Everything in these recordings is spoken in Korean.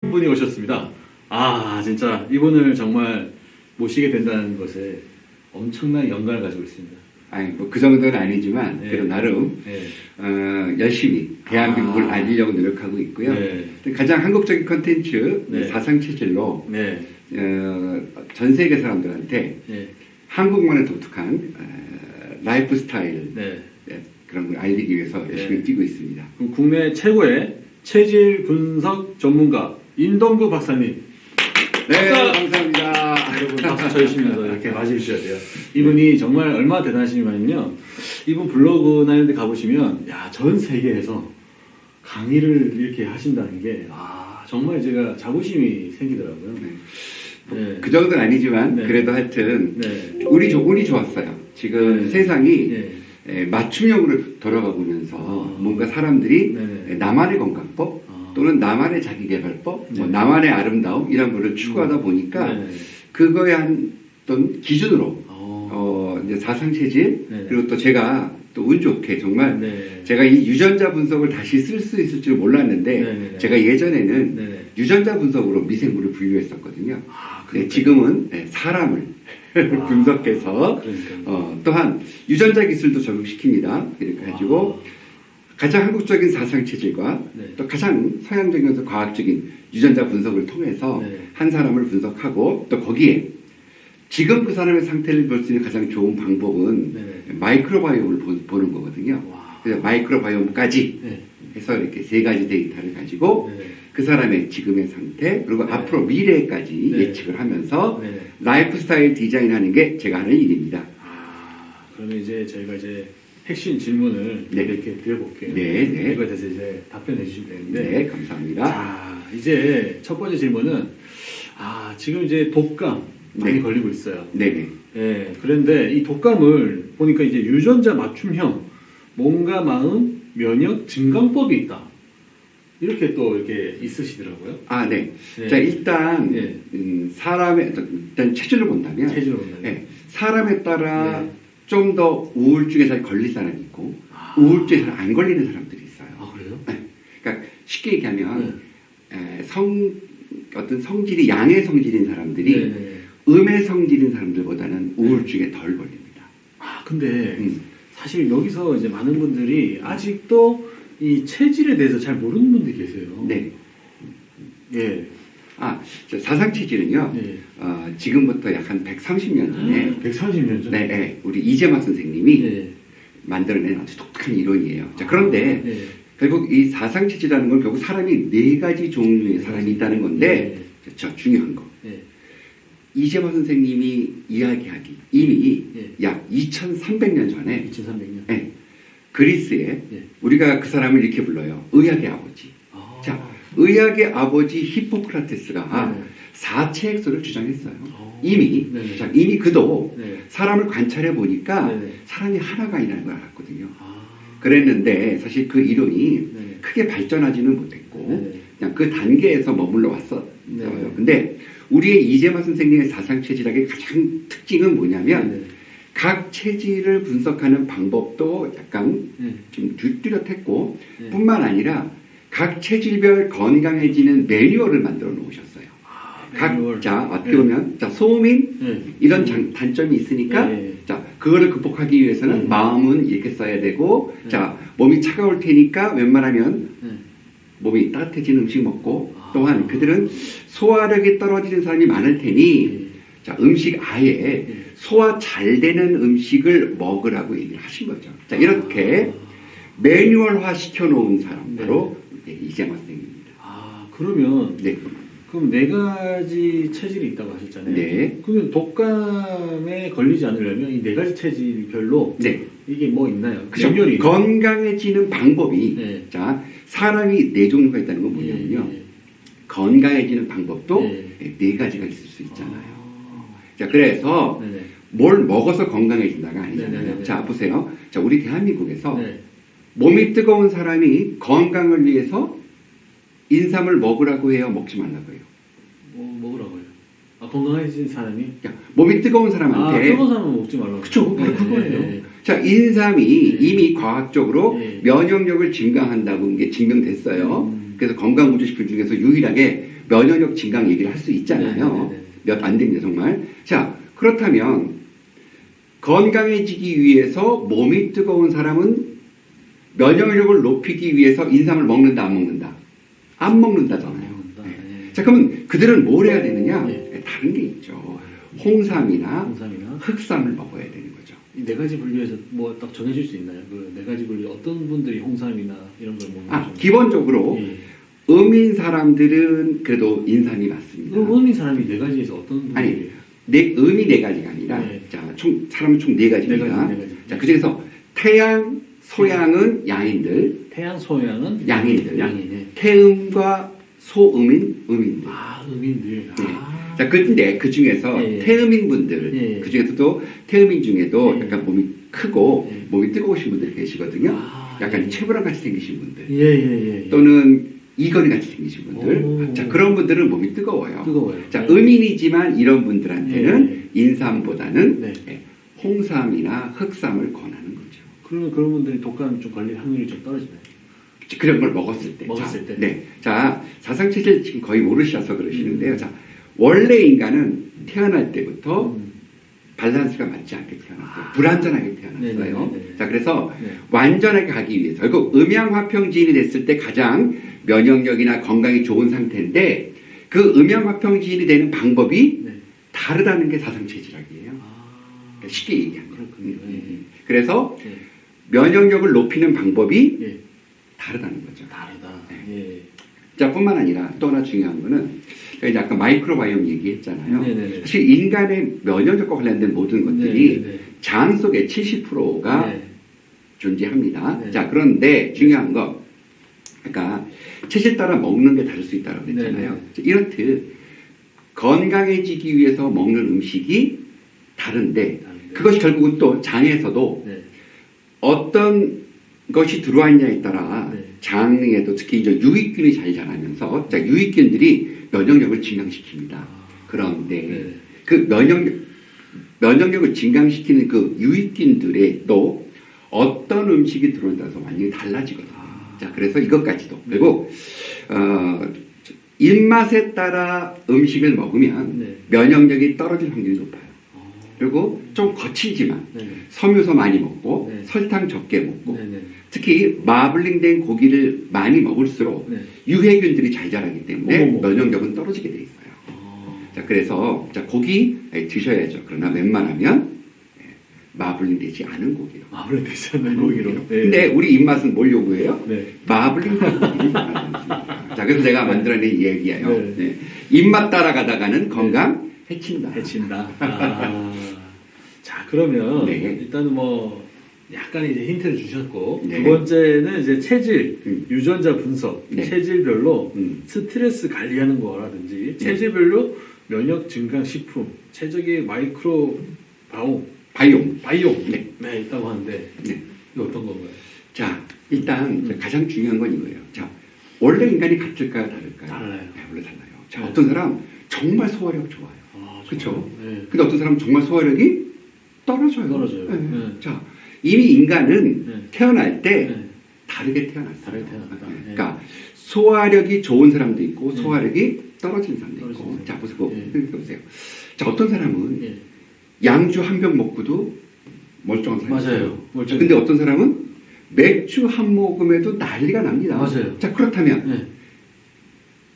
분이 오셨습니다. 아, 진짜 이분을 정말 모시게 된다는 것에 엄청난 영광을 가지고 있습니다. 아니, 뭐 그 정도는 아니지만, 네. 그래도 나름, 네. 열심히 대한민국을 알리려고 노력하고 있고요. 네. 가장 한국적인 컨텐츠, 네. 사상체질로, 네. 전 세계 사람들한테 네. 한국만의 독특한, 라이프 스타일, 네. 그런 걸 알리기 위해서 열심히 네. 뛰고 있습니다. 그럼 국내 최고의 체질 분석 전문가 인동구 박사님. 네, 박사! 감사합니다. 여러분 박수 쳐주시면서 이렇게 맞이해주셔야 돼요. 이분이 정말 얼마나 대단하시냐면요. 이분 블로그나 이런 데 가보시면 야, 전 세계에서 강의를 이렇게 하신다는 게 정말 제가 자부심이 생기더라고요. 네. 네. 그 정도는 아니지만, 네. 그래도 하여튼, 네. 운이 좋았어요. 지금 네. 세상이 네. 맞춤형으로 돌아가보면서 뭔가 사람들이 네네. 나만의 건강법 또는 나만의 자기개발법, 뭐 네. 나만의 아름다움 이런 거를 추구하다 보니까 네. 그거에 한 어떤 기준으로 이제 사상체질 네네. 그리고 또 제가 또 운 좋게 정말 네. 제가 이 유전자 분석을 다시 쓸 수 있을 줄 몰랐는데 네네네. 제가 예전에는 네네. 유전자 분석으로 미생물을 분류했었거든요. 그러니까요. 지금은 사람을 분석해서 그러니까요. 또한 유전자 기술도 적용시킵니다. 이렇게 가지고 가장 한국적인 사상 체질과 네. 또 가장 서양적인 과학적인 유전자 분석을 통해서 네. 한 사람을 분석하고 또 거기에 지금 그 사람의 상태를 볼 수 있는 가장 좋은 방법은 네. 마이크로바이옴을 보는 거거든요. 와. 그래서 마이크로바이옴까지 네. 해서 이렇게 세 가지 데이터를 가지고 네. 그 사람의 지금의 상태 그리고 네. 앞으로 미래까지 네. 예측을 하면서 네. 라이프 스타일 디자인하는 게 제가 하는 일입니다. 그러면 이제 저희가 이제 핵심 질문을 네. 이렇게 드려볼게요. 네, 네. 이거에 대해서 이제 답변해 주시면 되는데. 네, 감사합니다. 자, 이제 첫 번째 질문은 지금 이제 독감 많이 네. 걸리고 있어요. 네네. 예, 그런데 이 독감을 보니까 이제 유전자 맞춤형 몸과 마음 면역 증강법이 있다. 이렇게 또 이렇게 있으시더라고요. 네. 네. 자, 일단, 네. 사람의, 일단 체질을 본다면, 체질을 본다면. 네, 사람에 따라 네. 좀 더 우울증에 잘 걸릴 사람이 있고, 우울증에 잘 안 걸리는 사람들이 있어요. 그래요? 네. 그러니까 쉽게 얘기하면, 어떤 성질이 양의 성질인 사람들이 네. 음의 성질인 사람들보다는 우울증에 덜 걸립니다. 근데 사실 여기서 이제 많은 분들이 아직도 이 체질에 대해서 잘 모르는 분들이 계세요. 네. 예. 저 사상체질은요, 네. 지금부터 약 한 130년 전에, 130년 전에. 네, 우리 이재만 선생님이 네. 만들어낸 아주 독특한 이론이에요. 자, 그런데 네. 결국 이 사상체질이라는 건 결국 사람이 네 가지 종류의 사람이 있다는 건데, 자, 중요한 거. 네. 이재만 선생님이 이야기하기 이미 네. 약 2300년 전에 2300년. 네, 그리스에 네. 우리가 그 사람을 이렇게 불러요. 의학의 아버지. 자, 의학의 아버지 히포크라테스가 네. 사체액소를 주장했어요. 이미. 네. 자, 이미 그도 네. 사람을 관찰해 보니까 네. 사람이 하나가 아니라는 걸 알았거든요. 그랬는데 사실 그 이론이 네. 크게 발전하지는 못했고 네. 그냥 그 단계에서 머물러 왔어요. 네. 근데 우리의 이재만 선생님의 사상 체질학의 가장 특징은 뭐냐면 네. 각 체질을 분석하는 방법도 약간 네. 좀 뚜렷했고 네. 뿐만 아니라 각 체질별 건강해지는 매뉴얼을 만들어 놓으셨어요. 매뉴얼. 자, 어떻게 네. 보면 자, 소음인 네. 이런 단점이 있으니까 네. 자, 그거를 극복하기 위해서는 마음은 이렇게 써야 되고 네. 자, 몸이 차가울 테니까 웬만하면 네. 몸이 따뜻해진 음식 먹고 또한 그들은 소화력이 떨어지는 사람이 많을 테니 자, 음식 아예 소화 잘 되는 음식을 먹으라고 얘기를 하신 거죠. 자, 이렇게 매뉴얼화 시켜놓은 사람 바로 이재만 선생님입니다. 그러면 네. 그럼 네 가지 체질이 있다고 하셨잖아요. 네. 그러면 독감에 걸리지 않으려면 이 네 가지 체질별로 네. 이게 뭐 있나요? 그죠. 매뉴얼이 건강해지는 방법이 네. 자, 사람이 네 종류가 있다는 건 뭐냐면요. 네. 건강해지는 방법도 네. 네 가지가 있을 수 있잖아요. 자, 그래서 네네. 뭘 먹어서 건강해진다가 아니잖아요. 네네네. 자, 보세요. 자, 우리 대한민국에서 네. 몸이 뜨거운 사람이 건강을 위해서 인삼을 먹으라고 해요? 먹지 말라고 해요? 먹으라고요. 건강해진 사람이? 자, 몸이 뜨거운 사람한테 뜨거운 사람은 먹지 말라고. 그쵸, 바로 네, 그거예요. 네, 네. 자, 인삼이 네. 이미 과학적으로 네. 면역력을 증강한다고 이게 증명됐어요. 그래서 건강구조식품 중에서 유일하게 면역력 증강 얘기를 할 수 있잖아요. 네네네. 몇 안 됩니다, 정말. 자, 그렇다면 건강해지기 위해서 몸이 뜨거운 사람은 면역력을 높이기 위해서 인삼을 먹는다, 안 먹는다? 안 먹는다잖아요. 네. 자, 그러면 그들은 뭘 해야 되느냐? 네. 다른 게 있죠. 홍삼이나 홍삼이나 흑삼을 먹어야 되는 거죠. 이 네 가지 분류에서 뭐 딱 정해줄 수 있나요? 그 네 가지 분류 어떤 분들이 홍삼이나 이런 걸 먹는 거죠? 기본적으로 예. 음인 사람들은 그래도 인삼이 맞습니다. 그럼 음인 사람이 네 가지에서 어떤 분들이? 아니, 음이 네 가지가 아니라, 네. 자, 사람은 총 네 가지입니다. 네 가지. 자, 그 중에서 태양, 소양은 양인들, 태양 소양은 양인들, 양이네. 태음과 소음인, 음인들. 아, 음인들. 아. 자, 근데 그 중에서 예. 태음인 분들, 예. 그 중에서도 태음인 중에도 예. 약간 몸이 크고 예. 몸이 뜨거우신 분들이 계시거든요. 아, 약간 예. 채부랑 같이 생기신 분들. 예. 또는 이건희 같이 생기신 분들. 오. 자, 그런 분들은 몸이 뜨거워요. 뜨거워요. 자, 예. 음인이지만 이런 분들한테는 인삼보다는 네. 홍삼이나 흑삼을 권하는 거죠. 그러면 그런 분들이 독감 좀 걸릴 확률이 좀 떨어지나요? 그런 걸 먹었을 때. 먹었을 자, 때. 네. 자, 사상체질 지금 거의 모르셔서 그러시는데요. 음. 자, 원래 인간은 태어날 때부터 음. 밸런스가 맞지 않게 태어났어요. 아. 불완전하게 태어났어요. 네네네네. 자, 그래서 네. 완전하게 가기 위해서 결국 음양화평지인이 됐을 때 가장 면역력이나 건강이 좋은 상태인데 그 음양화평지인이 되는 방법이 네. 다르다는 게 사상체질학이에요. 아. 그러니까 쉽게 얘기하면. 그렇군요. 그래서 예. 면역력을 높이는 방법이 예. 다르다는 거죠. 다르다. 네. 예. 자, 뿐만 아니라 또 하나 중요한 거는 제가 이제 아까 마이크로바이옴 얘기했잖아요. 네네네. 사실 인간의 면역력과 관련된 모든 것들이 네네네. 장 속에 70%가 네. 존재합니다. 네. 자, 그런데 중요한 거, 그러니까 체질 따라 먹는 게 다를 수 있다고 그랬잖아요. 네네. 자, 이렇듯 건강해지기 위해서 먹는 음식이 다른데 그것이 결국은 또 장에서도 네. 어떤 것이 들어왔냐에 따라 네. 장에도 특히 이제 유익균이 잘 자라면서 자, 유익균들이 면역력을 증강시킵니다. 그런데 네. 그 면역력을 증강시키는 그 유익균들에 또 어떤 음식이 들어온다고 해서 완전히 달라지거든요. 자, 그래서 이것까지도. 그리고, 입맛에 따라 음식을 먹으면 네. 면역력이 떨어질 확률이 높아요. 어. 그리고 좀 거칠지만 네네. 섬유소 많이 먹고 네. 설탕 적게 먹고 네네. 특히 마블링된 고기를 많이 먹을수록 네. 유해균들이 잘 자라기 때문에 어머머. 면역력은 떨어지게 돼 있어요. 어. 자, 그래서 자, 고기 드셔야죠. 그러나 웬만하면 마블링 되지 않은 고기로. 마블링 되지 않는 고기로. 네. 근데 우리 입맛은 뭘 요구해요? 네. 마블링 된 고기를 원하지 않습니다. 자, 그래서 내가 만들어낸 얘기예요. 네. 네. 입맛 따라가다가는 건강 해친다. 해친다. 아. 자, 그러면 네. 일단은 뭐 약간 이제 힌트를 주셨고 네. 두 번째는 이제 체질, 유전자 분석, 네. 체질별로 음. 스트레스 관리하는 거라든지 네. 체질별로 면역 증강 식품, 최적의 마이크로 바이옴. 바이옴 네. 네, 있다고 하는데 네. 이거 어떤 건가요? 자, 일단 가장 중요한 건 이거예요. 자, 원래 인간이 같을까요, 다를까요? 달라요. 네, 원래 달라요. 자, 네. 어떤 사람 정말 소화력 좋아요. 아, 그쵸? 네. 근데 어떤 사람 정말 소화력이 떨어져요. 떨어져요. 네. 네. 자, 이미 인간은 네. 태어날 때 네. 다르게 태어났어요. 다르게 태어났다. 네. 네. 그러니까 소화력이 좋은 사람도 있고 네. 소화력이 떨어진 사람도 있고. 떨어진 사람. 자, 보세요. 네. 생각해 보세요. 자, 어떤 사람은 예. 양주 한 병 먹고도 멀쩡한 사람이 맞아요. 있어요. 멀쩡해요. 근데 어떤 사람은 맥주 한 모금에도 난리가 납니다. 맞아요. 자, 그렇다면 네.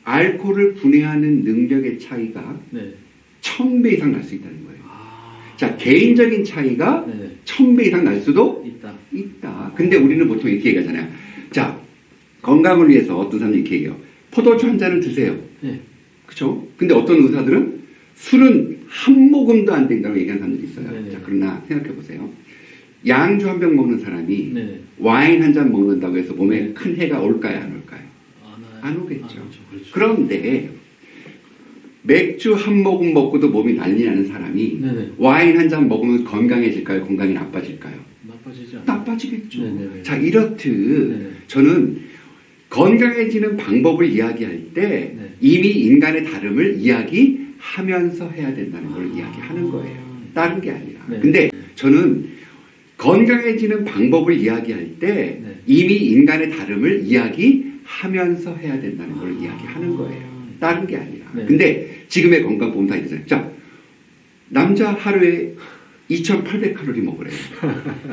알코올을 분해하는 능력의 차이가 네. 1000배 이상 날 수 있다는 거예요. 아. 자, 개인적인 차이가 네. 1000배 이상 날 수도 있다. 있다. 근데 우리는 보통 이렇게 얘기하잖아요. 자, 건강을 위해서 어떤 사람이 이렇게 얘기해요. 포도주 한 잔을 드세요. 네. 그쵸? 근데 어떤 의사들은 술은 한 모금도 안 된다고 얘기하는 사람들이 있어요. 네네. 자, 그러나 생각해 보세요. 양주 한 병 먹는 사람이 네. 와인 한 잔 먹는다고 해서 몸에 네. 큰 해가 올까요? 안 올까요? 안 오겠죠. 그렇죠. 그런데 맥주 한 모금 먹고도 몸이 난리 나는 사람이 네네. 와인 한 잔 먹으면 건강해질까요? 건강이 나빠질까요? 나빠지지 않아요. 나빠지겠죠. 네네네. 자, 이렇듯 네네. 저는 건강해지는 방법을 이야기할 때 네. 이미 인간의 다름을 이야기하면서 해야 된다는 걸 이야기하는 거예요. 다른 게 아니라. 네. 근데 저는 건강해지는 방법을 이야기할 때 네. 이미 인간의 다름을 이야기하면서 하면서 해야 된다는 걸 이야기하는 거예요. 다른 게 아니라. 네. 근데 지금의 건강 보면 다 있잖아요. 자, 남자 하루에 2,800칼로리 먹으래요.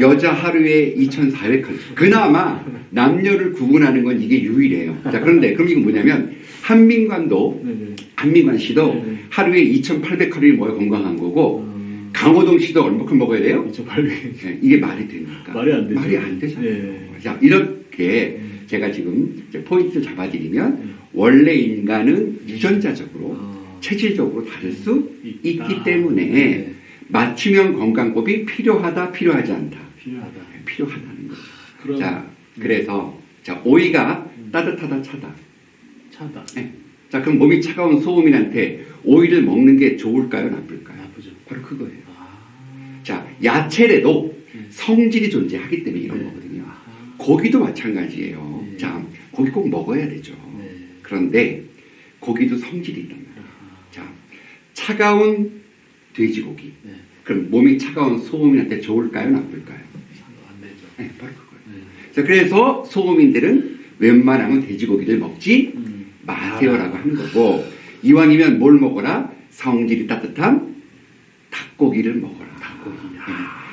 여자 하루에 2,400칼로리. 그나마 남녀를 구분하는 건 이게 유일해요. 자, 그런데 그럼 이건 뭐냐면 한민관도 네네. 한민관 씨도 네네. 하루에 2,800칼로리 먹어야 건강한 거고 강호동 씨도 얼마큼 먹어야 돼요? 2,800. 네, 이게 말이 됩니까? 말이 안 되죠. 말이 안 되잖아요. 네. 자, 이렇게 제가 지금 이제 포인트를 잡아드리면 원래 인간은 유전자적으로 체질적으로 다를 수 있기 때문에 네. 맞춤형 건강법이 필요하다, 필요하지 않다. 필요하다. 필요하다는 거죠. 그럼, 자, 그래서 자, 오이가 따뜻하다, 차다. 차다. 네. 자, 그럼 몸이 차가운 소음인한테 오이를 먹는 게 좋을까요, 나쁠까요? 나쁘죠. 바로 그거예요. 아. 자, 야채래도 성질이 존재하기 때문에 이런 네. 거거든요. 아. 고기도 마찬가지예요. 네. 자, 고기 꼭 먹어야 되죠. 네. 그런데 고기도 성질이 있단 말이에요. 아하. 자, 차가운 돼지고기. 네. 그럼 몸이 차가운 소음인한테 좋을까요, 나쁠까요? 상관 안 되죠. 네, 바로 그거예요. 네. 자, 그래서 소음인들은 웬만하면 돼지고기를 먹지 마세요라고 하는 거고, 이왕이면 뭘 먹어라? 성질이 따뜻한 닭고기를 먹어라. 닭고기.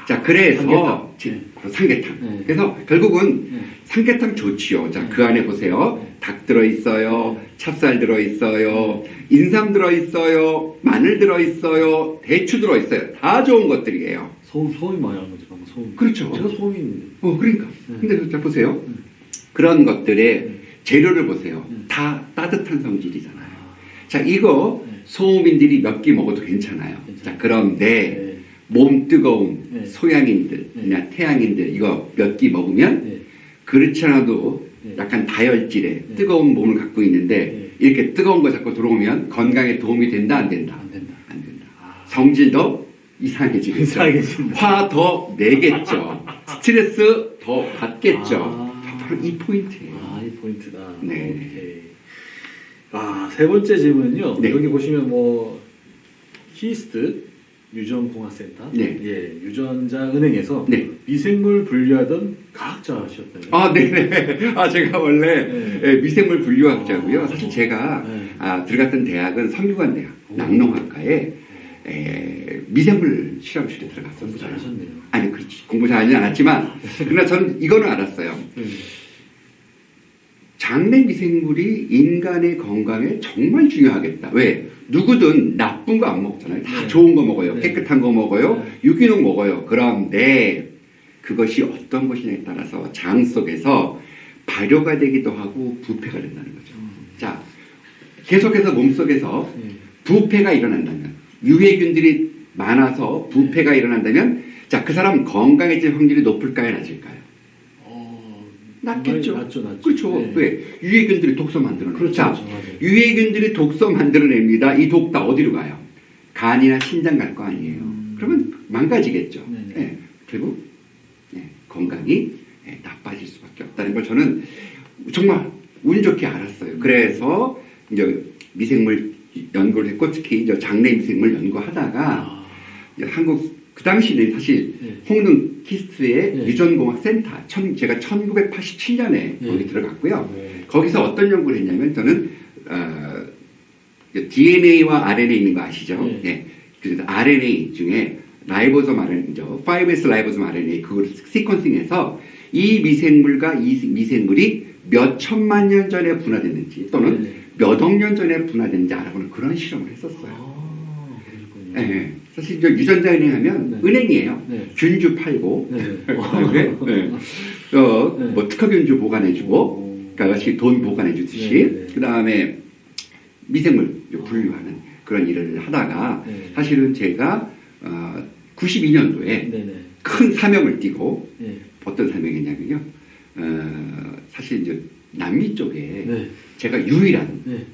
자, 그래서 삼계탕. 지- 바로 삼계탕. 네. 그래서 결국은 네. 삼계탕 좋지요. 자, 그 안에 보세요. 네. 닭 들어있어요. 네. 찹쌀 들어있어요. 인삼 들어있어요. 마늘 들어있어요. 대추 들어있어요. 다 좋은 것들이에요. 소음이 많이 하는 거죠. 방금 소음. 그렇죠. 제가 소음인데. 그러니까. 네. 근데 자, 보세요. 네. 그런 것들의 네. 재료를 보세요. 네. 다 따뜻한 성질이잖아요. 아. 자, 이거 네. 소음인들이 몇 끼 먹어도 괜찮아요. 괜찮아요. 자, 그런데 네. 몸 뜨거운 네. 소양인들이나 태양인들 이거 몇 끼 먹으면 네. 그렇지 않아도 네. 약간 다혈질의 네. 뜨거운 몸을 갖고 있는데 네. 이렇게 뜨거운 거 자꾸 들어오면 건강에 도움이 된다, 안 된다? 안 된다. 안 된다. 아. 성질도 이상해지겠죠. 이상해진다. 화 더 내겠죠. 스트레스 더 받겠죠. 아. 바로 이 포인트예요. 아, 이 포인트다. 네. 오케이. 아, 세 번째 질문은요. 네. 여기 보시면 뭐 히스트 유전공학센터, 네. 예, 유전자 은행에서 네. 미생물 분류하던 과학자셨다요. 아, 네네. 아, 제가 원래 네. 예, 미생물 분류학자고요. 사실 제가 네. 들어갔던 대학은 성균관대학 오. 낙농학과에 미생물 실험실에 공부 들어갔었어요. 잘하셨네요. 아니, 그렇지. 공부 잘하진 않았지만, 그러나 저는 이거는 알았어요. 네. 장내 미생물이 인간의 건강에 정말 중요하겠다. 왜? 누구든 나쁜 거 안 먹잖아요. 다 네. 좋은 거 먹어요. 네. 깨끗한 거 먹어요. 네. 유기농 먹어요. 그런데 그것이 어떤 것이냐에 따라서 장 속에서 발효가 되기도 하고 부패가 된다는 거죠. 자, 계속해서 몸속에서 네. 부패가 일어난다면, 유해균들이 많아서 부패가 일어난다면, 자, 그 사람 건강해질 확률이 높을까요, 낮을까요? 낮겠죠. 낮죠, 낮죠. 그렇죠. 네. 왜? 유해균들이 독소 만들어내요. 그렇죠, 자, 그렇죠. 맞아요. 유해균들이 독소 만들어냅니다. 이 독 다 어디로 가요? 간이나 신장 갈 거 아니에요. 그러면 망가지겠죠. 네네. 예, 결국 건강이 나빠질 수밖에 없다는 걸 저는 정말 운 좋게 알았어요. 그래서 이제 미생물 연구를 했고 특히 이제 장내 미생물 연구하다가 이제 한국 그 당시는 사실 네. 홍릉 키스트의 네. 유전공학센터 제가 1987년에 네. 거기 들어갔고요. 네. 거기서 어떤 연구를 했냐면 저는 DNA와 RNA 있는 거 아시죠? 네. 네. 그래서 RNA 중에 라이보솜 RNA, 5S 라이보솜 RNA 그걸 시퀀싱해서 이 미생물과 이 미생물이 몇 천만 년 전에 분화됐는지 또는 네. 몇 억 년 전에 분화됐는지 알아보는 그런 실험을 했었어요. 아, 그러셨군요. 네. 사실 이제 유전자 은행하면 네. 은행이에요. 네. 균주 팔고, 네. 네. 네. 뭐 특허균주 보관해주고, 오. 그러니까 같이 돈 보관해주듯이, 네, 네. 그 다음에 미생물 분류하는 그런 일을 하다가 네. 사실은 제가 92년도에 네네. 큰 사명을 띠고 네. 어떤 사명이냐면요, 사실 이제 남미 쪽에 네. 제가 유일한 네.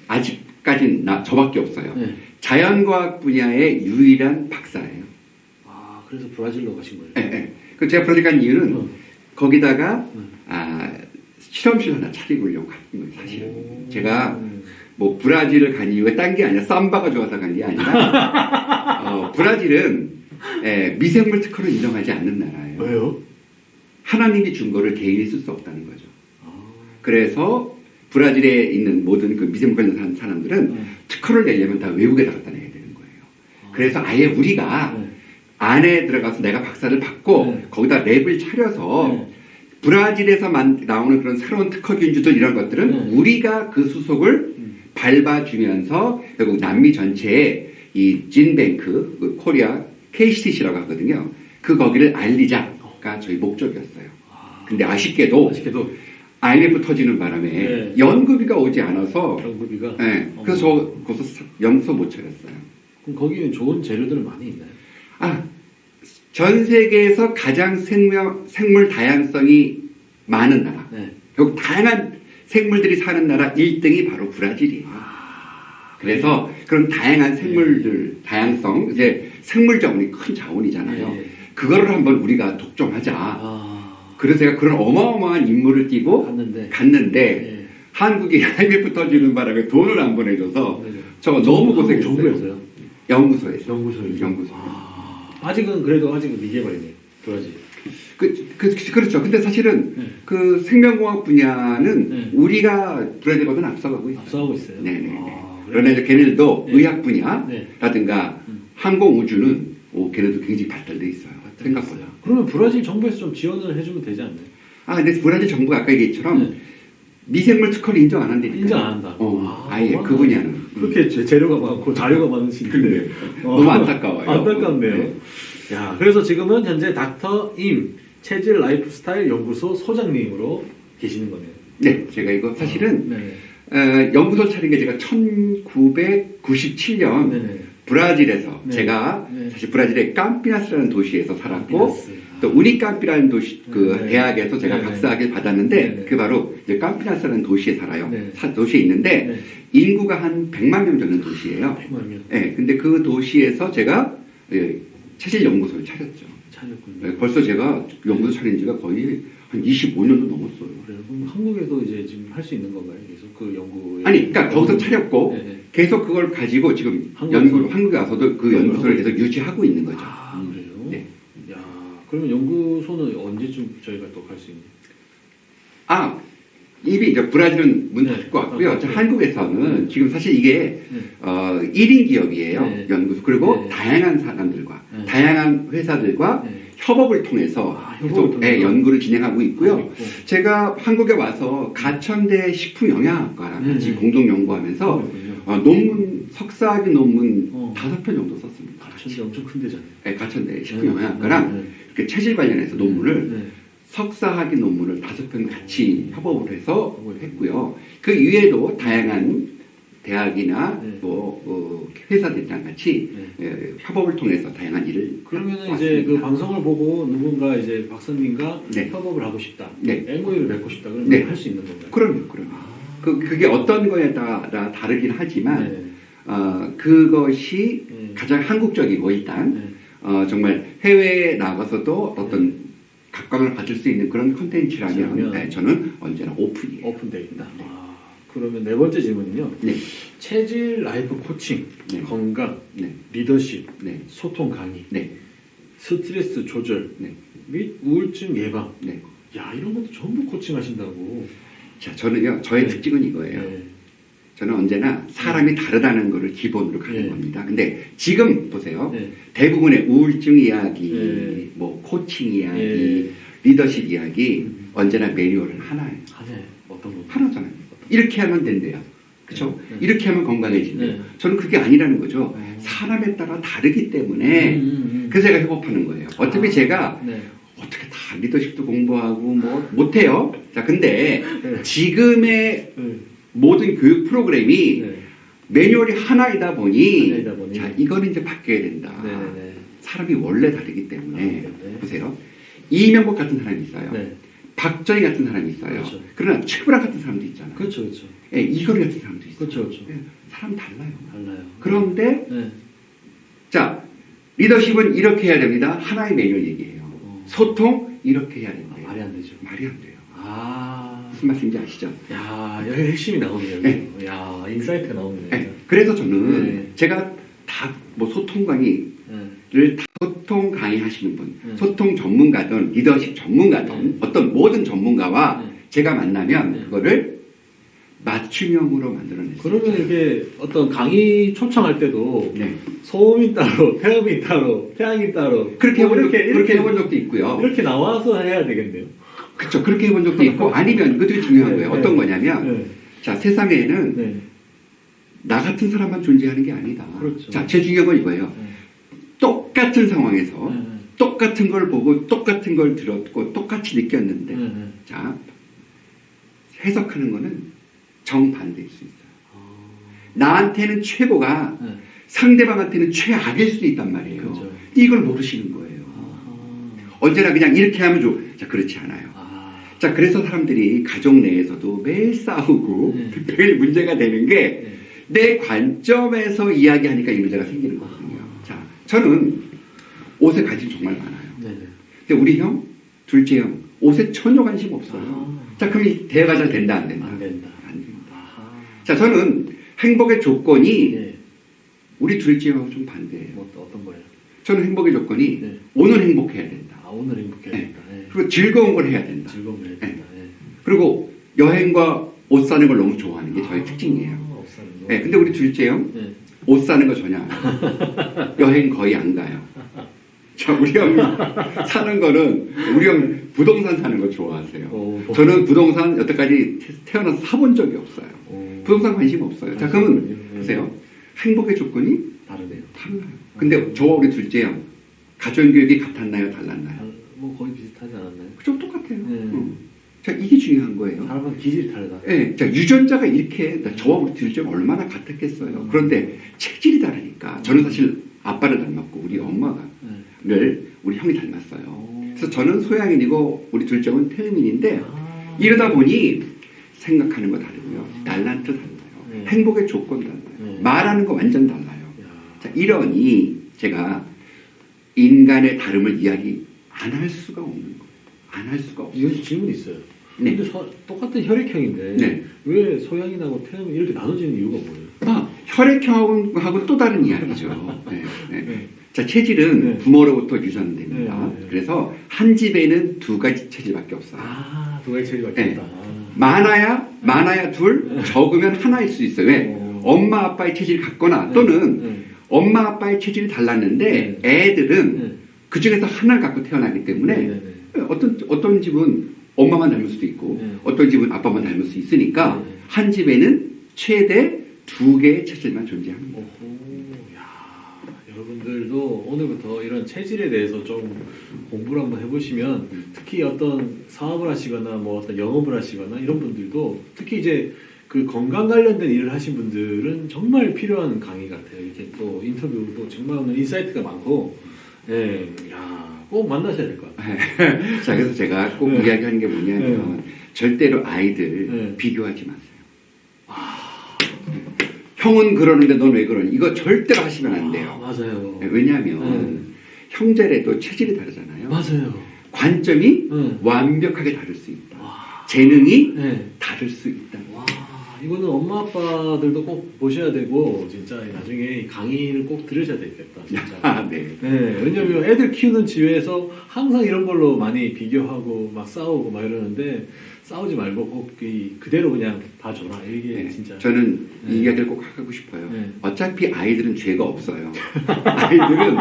아직까지는 저밖에 없어요. 네. 자연과학 분야의 유일한 박사예요. 아, 그래서 브라질로 가신 거예요? 예, 예. 그 제가 브라질 간 이유는 거기다가 네. 실험실 하나 차리려고 간 거예요, 사실은. 오. 제가 뭐 브라질을 간 이유가 딴 게 아니라 삼바가 좋아서 간 게 아니라 브라질은 미생물 특허를 인정하지 않는 나라예요. 왜요? 하나님이 준 거를 개인이 쓸 수 없다는 거죠. 아. 그래서 브라질에 있는 모든 그 미생물 관련 사람들은 네. 특허를 내려면 다 외국에다 갖다 내야 되는 거예요. 그래서 아예 우리가 네. 안에 들어가서 내가 박사를 받고 네. 거기다 랩을 차려서 네. 브라질에서 나오는 그런 새로운 특허 균주들 이런 것들은 네. 우리가 그 수속을 밟아주면서 결국 남미 전체에 이 진뱅크, 그 코리아 KCTC라고 하거든요. 그 거기를 알리자가 저희 목적이었어요. 근데 아쉽게도 IMF 터지는 바람에 네. 연구비가 오지 않아서 연구비가. 그래서 저 거기서 연구소 못 차렸어요. 그럼 거기는 좋은 재료들은 많이 있나요? 전 세계에서 가장 생물 다양성이 많은 나라. 네. 결국 다양한 생물들이 사는 나라 1등이 바로 브라질이에요. 그래서 그런 다양한 생물들, 다양성, 이제 생물 자원이 큰 자원이잖아요. 네. 그거를 한번 우리가 독점하자. 그래서 제가 그런 어마어마한 임무를 띄고 갔는데 네. 한국이 IMF 터지는 바람에 돈을 안 보내줘서 네. 저 너무 고생했어요. 정부에서요? 연구소에서. 연구소. 아직은 미개발이네요. 브라질. 그렇죠. 근데 사실은 네. 그 생명공학 분야는 네. 우리가 브라질보다는 앞서가고 있어요. 앞서가고 있어요. 네네. 그러나 이제 걔네들도 네. 의학 분야라든가 항공 우주는 걔네도 굉장히 발달돼 있어요. 생각보다. 그러면 브라질 정부에서 좀 지원을 해주면 되지 않나요? 근데 브라질 정부가 아까 얘기했처럼 네. 미생물 특허를 인정 안 한다니까. 인정 안 한다. 아예 그 분야는. 그렇게 재료가 많고 자료가 많으신데 너무 안타까워요. 안타깝네요. 네. 야, 그래서 지금은 현재 닥터 임 체질 라이프스타일 연구소 소장님으로 계시는 거네요. 네, 제가 이거 사실은 네. 연구소 차린 게 제가 1997년 네네. 브라질에서 네. 제가 네. 사실 브라질의 캄피나스라는 도시에서 살았고 캄피나스. 또 우니캄피라는 도시 그 네. 대학에서 제가 네. 박사학위를 받았는데 네. 그게 바로 이제 캄피나스라는 도시에 살아요. 네. 도시에 있는데 네. 인구가 한 100만 명 되는 도시예요. 100만 명. 네, 근데 그 도시에서 제가 체질 연구소를 차렸죠. 차렸군요. 네, 벌써 제가 연구소 차린 지가 거의 한 25년도 넘었어요. 그래요? 그럼 한국에도 이제 지금 할 수 있는 건가요? 계속 그 연구에 그러니까 거기서 차렸고 네, 네. 계속 그걸 가지고 지금 한국에 와서도 그 연구소를 계속 유지하고 있는 거죠. 그래요? 네. 야, 그러면 연구소는 언제쯤 저희가 또 갈 수 있나요? 이미 이제 브라질은 문 네. 닫을 것 같고요. 네. 한국에서는 지금 사실 이게 네. 1인 기업이에요. 네. 연구소. 그리고 네. 다양한 사람들과 네. 다양한 회사들과 네. 협업을 통해서 협업을 계속 통해서. 연구를 진행하고 있고요. 하고 있고. 제가 한국에 와서 가천대 식품영양학과랑 같이 네. 공동 연구하면서 하고 있군요. 논문 석사학위 논문 어. 5편 정도 썼습니다. 가천대 엄청 큰 데잖아요. 네, 가천대 식품영양학과랑 네. 이렇게 체질 관련해서 논문을 네. 석사학위 논문을 5편 같이 협업을 해서 하고 했고요. 그 이외에도 다양한 대학이나 네. 회사들이랑 같이 네. 협업을 통해서 다양한 일을 그러면 이제 해왔습니다. 그 방송을 보고 누군가 이제 박사님과 네. 협업을 하고 싶다, 네. MOU를 맺고 싶다, 그러면 네. 할 수 있는 건가요? 그럼요. 그게 어떤 거에 따라 다르긴 하지만 네. 그것이 네. 가장 한국적이고 일단 네. 정말 해외에 나가서도 어떤 각광을 받을 수 있는 그런 콘텐츠라면 그러면 저는 언제나 오픈이에요. 오픈되어 있다. 그러면 네 번째 질문은요. 네. 체질 라이프 코칭, 네. 건강, 네. 리더십, 네. 소통 강의, 네. 스트레스 조절 네. 및 우울증 예방. 네. 야, 이런 것도 전부 코칭하신다고. 자, 저는요, 저의 네. 특징은 이거예요. 네. 저는 언제나 사람이 다르다는 것을 기본으로 가는 네. 겁니다. 근데 지금 보세요. 네. 대부분의 우울증 이야기, 네. 코칭 이야기, 네. 리더십 이야기, 언제나 매뉴얼은 하나예요. 하네. 어떤 거? 하나잖아요. 이렇게 하면 된대요. 그렇죠? 네. 이렇게 하면 건강해진대요. 네. 저는 그게 아니라는 거죠. 사람에 따라 다르기 때문에 그래서 제가 협업하는 거예요. 어차피 제가 네. 어떻게 다 리더십도 공부하고 못해요. 자, 근데 네. 지금의 네. 모든 교육 프로그램이 네. 매뉴얼이 하나이다 보니, 하나이다 보니. 자, 이거는 이제 바뀌어야 된다. 네. 사람이 원래 다르기 때문에 네. 보세요. 이명박 같은 사람이 있어요. 네. 박정희 같은 사람이 있어요. 그렇죠. 그러나 최불암 같은 사람도 있잖아요. 그렇죠, 그렇죠. 예, 이거리 같은 사람도 있어요. 그렇죠. 예, 사람 달라요. 달라요. 그런데 네. 자, 리더십은 이렇게 해야 됩니다. 하나의 매뉴얼 얘기예요. 소통 이렇게 해야 된다. 말이 안 되죠. 말이 안 돼요. 아, 무슨 말씀인지 아시죠? 야, 여기 핵심이 나오네요. 네. 야, 인사이트가 나오네요. 네. 그래서 저는 네. 제가 다 소통 강의를 네. 소통 강의 하시는 분, 네. 소통 전문가든 리더십 전문가든 네. 어떤 모든 전문가와 네. 제가 만나면 네. 그거를 맞춤형으로 만들어냈어요. 그러면 이게 어떤 강의 초청할 때도 네. 소음이 따로, 폐음이 따로, 태양이 따로 그렇게 해본, 이렇게 그렇게 해본 적도 있고요. 이렇게 나와서 해야 되겠네요. 그렇죠. 그렇게 해본 적도 있고 아니면 그것도 중요한 거예요. 어떤 거냐면 네. 자 세상에는 네. 나 같은 사람만 존재하는 게 아니다. 그렇죠. 자, 제일 중요한 건 이거예요. 네. 똑같은 상황에서 네. 똑같은 걸 보고 똑같은 걸 들었고 똑같이 느꼈는데 네. 자 해석하는 거는 정반대일 수 있어요. 나한테는 최고가 네. 상대방한테는 최악일 수도 있단 말이에요. 그렇죠. 이걸 모르시는 거예요. 언제나 그냥 이렇게 하면 자, 그렇지 않아요. 자, 그래서 사람들이 가족 내에서도 매일 싸우고 매일 문제가 되는 게 내 관점에서 이야기하니까 이 문제가 생기는 거거든요. 자, 저는 옷에 관심 정말 많아요. 네네. 근데 우리 형, 둘째 형, 옷에 전혀 관심 없어요. 자, 그럼 이 대화가 잘 된다, 안 된다? 안 된다. 안 된다. 자, 저는 행복의 조건이 네. 우리 둘째 형하고 좀 반대예요. 뭐 어떤 거예요? 저는 행복의 조건이 네. 오늘 행복해야 된다. 오늘 행복해야 된다. 네. 그리고 즐거운 걸 해야 된다. 즐거운 걸 해야 된다. 네. 그리고 여행과 옷 사는 걸 너무 좋아하는 게 저의 특징이에요. 네, 근데 우리 둘째 형, 네. 옷 사는 거 전혀 안 해요. 여행 거의 안 가요. 자, 우리 형이 사는 거는, 우리 형 부동산 사는 거 좋아하세요. 저는 부동산 여태까지 태어나서 사본 적이 없어요. 부동산 관심 없어요. 자, 그러면, 보세요. 행복의 조건이 다르네요. 달라요. 근데 저와 우리 둘째 형, 가정교육이 같았나요? 달랐나요? 뭐 거의 비슷하지 않았나요? 좀 똑같아요. 네. 자, 이게 중요한 거예요. 사람은 기질이 다르다. 네, 자, 유전자가 이렇게, 저와 우리 둘째가 얼마나 같았겠어요. 그런데 체질이 다르니까. 저는 사실 아빠를 닮았고, 우리 엄마가, 우리 형이 닮았어요. 그래서 저는 소양인이고, 우리 둘째는 태음인인데, 이러다 보니 생각하는 거 다르고요. 달란트 달라요. 행복의 조건 달라요. 말하는 거 완전 달라요. 자, 이러니 제가 인간의 다름을 이야기 안 할 수가 없는 거예요. 안 할 수가 없어요. 이거 질문이 있어요. 네. 근데 똑같은 혈액형인데 네. 왜 소양인하고 태음이 이렇게 나눠지는 이유가 뭐예요? 혈액형하고 또 다른 이야기죠. 네, 네. 자, 체질은 부모로부터 유전됩니다. 그래서 한 집에는 두 가지 체질밖에 없어요. 두 가지 체질밖에 없다. 많아야 둘, 적으면 하나일 수 있어요. 왜? 엄마 아빠의 체질이 같거나 또는 엄마 아빠의 체질이 달랐는데 애들은 그 중에서 하나를 갖고 태어나기 때문에 어떤 집은 엄마만 닮을 수도 있고 어떤 집은 아빠만 닮을 수 있으니까 한 집에는 최대 2개의 체질만 존재하는 거예요. 여러분들도 오늘부터 이런 체질에 대해서 좀 공부를 한번 해보시면 특히 어떤 사업을 하시거나 뭐 어떤 영업을 하시거나 이런 분들도 특히 이제 그 건강 관련된 일을 하신 분들은 정말 필요한 강의 같아요. 이렇게 또 인터뷰도 정말 오늘 인사이트가 많고, 꼭 만나셔야 될 것 같아요. 자, 그래서 제가 꼭 이야기하는 게 뭐냐면 절대로 아이들 비교하지 마세요. 형은 그러는데 넌 왜 그러니? 이거 절대로 하시면 안 돼요. 맞아요. 왜냐하면 형제래도 체질이 다르잖아요. 맞아요. 관점이 완벽하게 다를 수 있다. 재능이 다를 수 있다. 이거는 엄마 아빠들도 꼭 보셔야 되고 진짜 나중에 강의를 꼭 들으셔야 되겠다. 진짜. 네. 왜냐면 애들 키우는 집에서 항상 이런 걸로 많이 비교하고 막 싸우고 막 이러는데 싸우지 말고 꼭 그대로 그냥 봐줘라. 이게 진짜. 저는 이 이야기를 꼭 하고 싶어요. 어차피 아이들은 죄가 없어요. 아이들은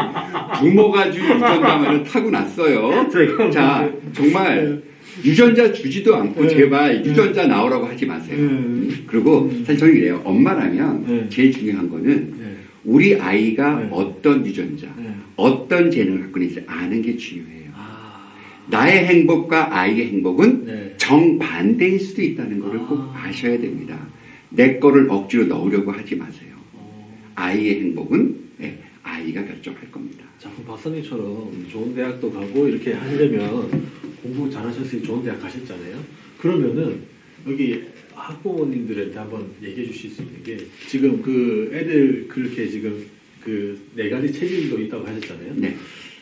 부모가 준 유전자만을 타고났어요. 자, 정말 유전자 주지도 않고 제발 유전자 나오라고 하지 마세요. 그리고 사실 저는 이래요. 엄마라면 제일 중요한 거는 우리 아이가 어떤 유전자, 어떤 재능을 갖고 있는지 아는 게 중요해요. 나의 행복과 아이의 행복은 정반대일 수도 있다는 것을 꼭 아셔야 됩니다. 내 거를 억지로 넣으려고 하지 마세요. 아이의 행복은 아이가 결정할 겁니다. 자, 그럼 박사님처럼 좋은 대학도 가고 이렇게 하려면 공부 잘하셨으니 좋은 대학 가셨잖아요. 그러면은 여기 학부모님들한테 한번 얘기해 주실 수 있는 게 지금 그 애들 그렇게 지금 그 4가지 체질도 있다고 하셨잖아요. 네.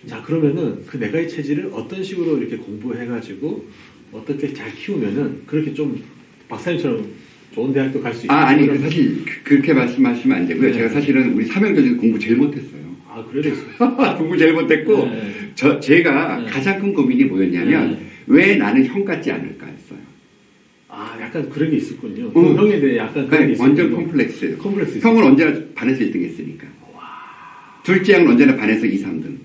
자, 그러면은 그 4가지 체질을 어떤 식으로 이렇게 공부해가지고 어떻게 잘 키우면은 그렇게 좀 박사님처럼 좋은 대학도 갈 수 있어요. 아니 사실 그렇게 말씀하시면 안 되고요. 제가 사실은 우리 삼형제들 공부 제일 못했어요. 그래요? 공부 제일 못했고 제가 가장 큰 고민이 뭐였냐면 왜 나는 형 같지 않을까 했어요. 아, 약간 그런 게 있었군요. 그 형에 대해 약간 그런 게 네, 있었군요. 완전 콤플렉스. 콤플렉스. 형은 언제나 반에서 1등 했으니까. 둘째 형은 언제나 반에서 2, 3등.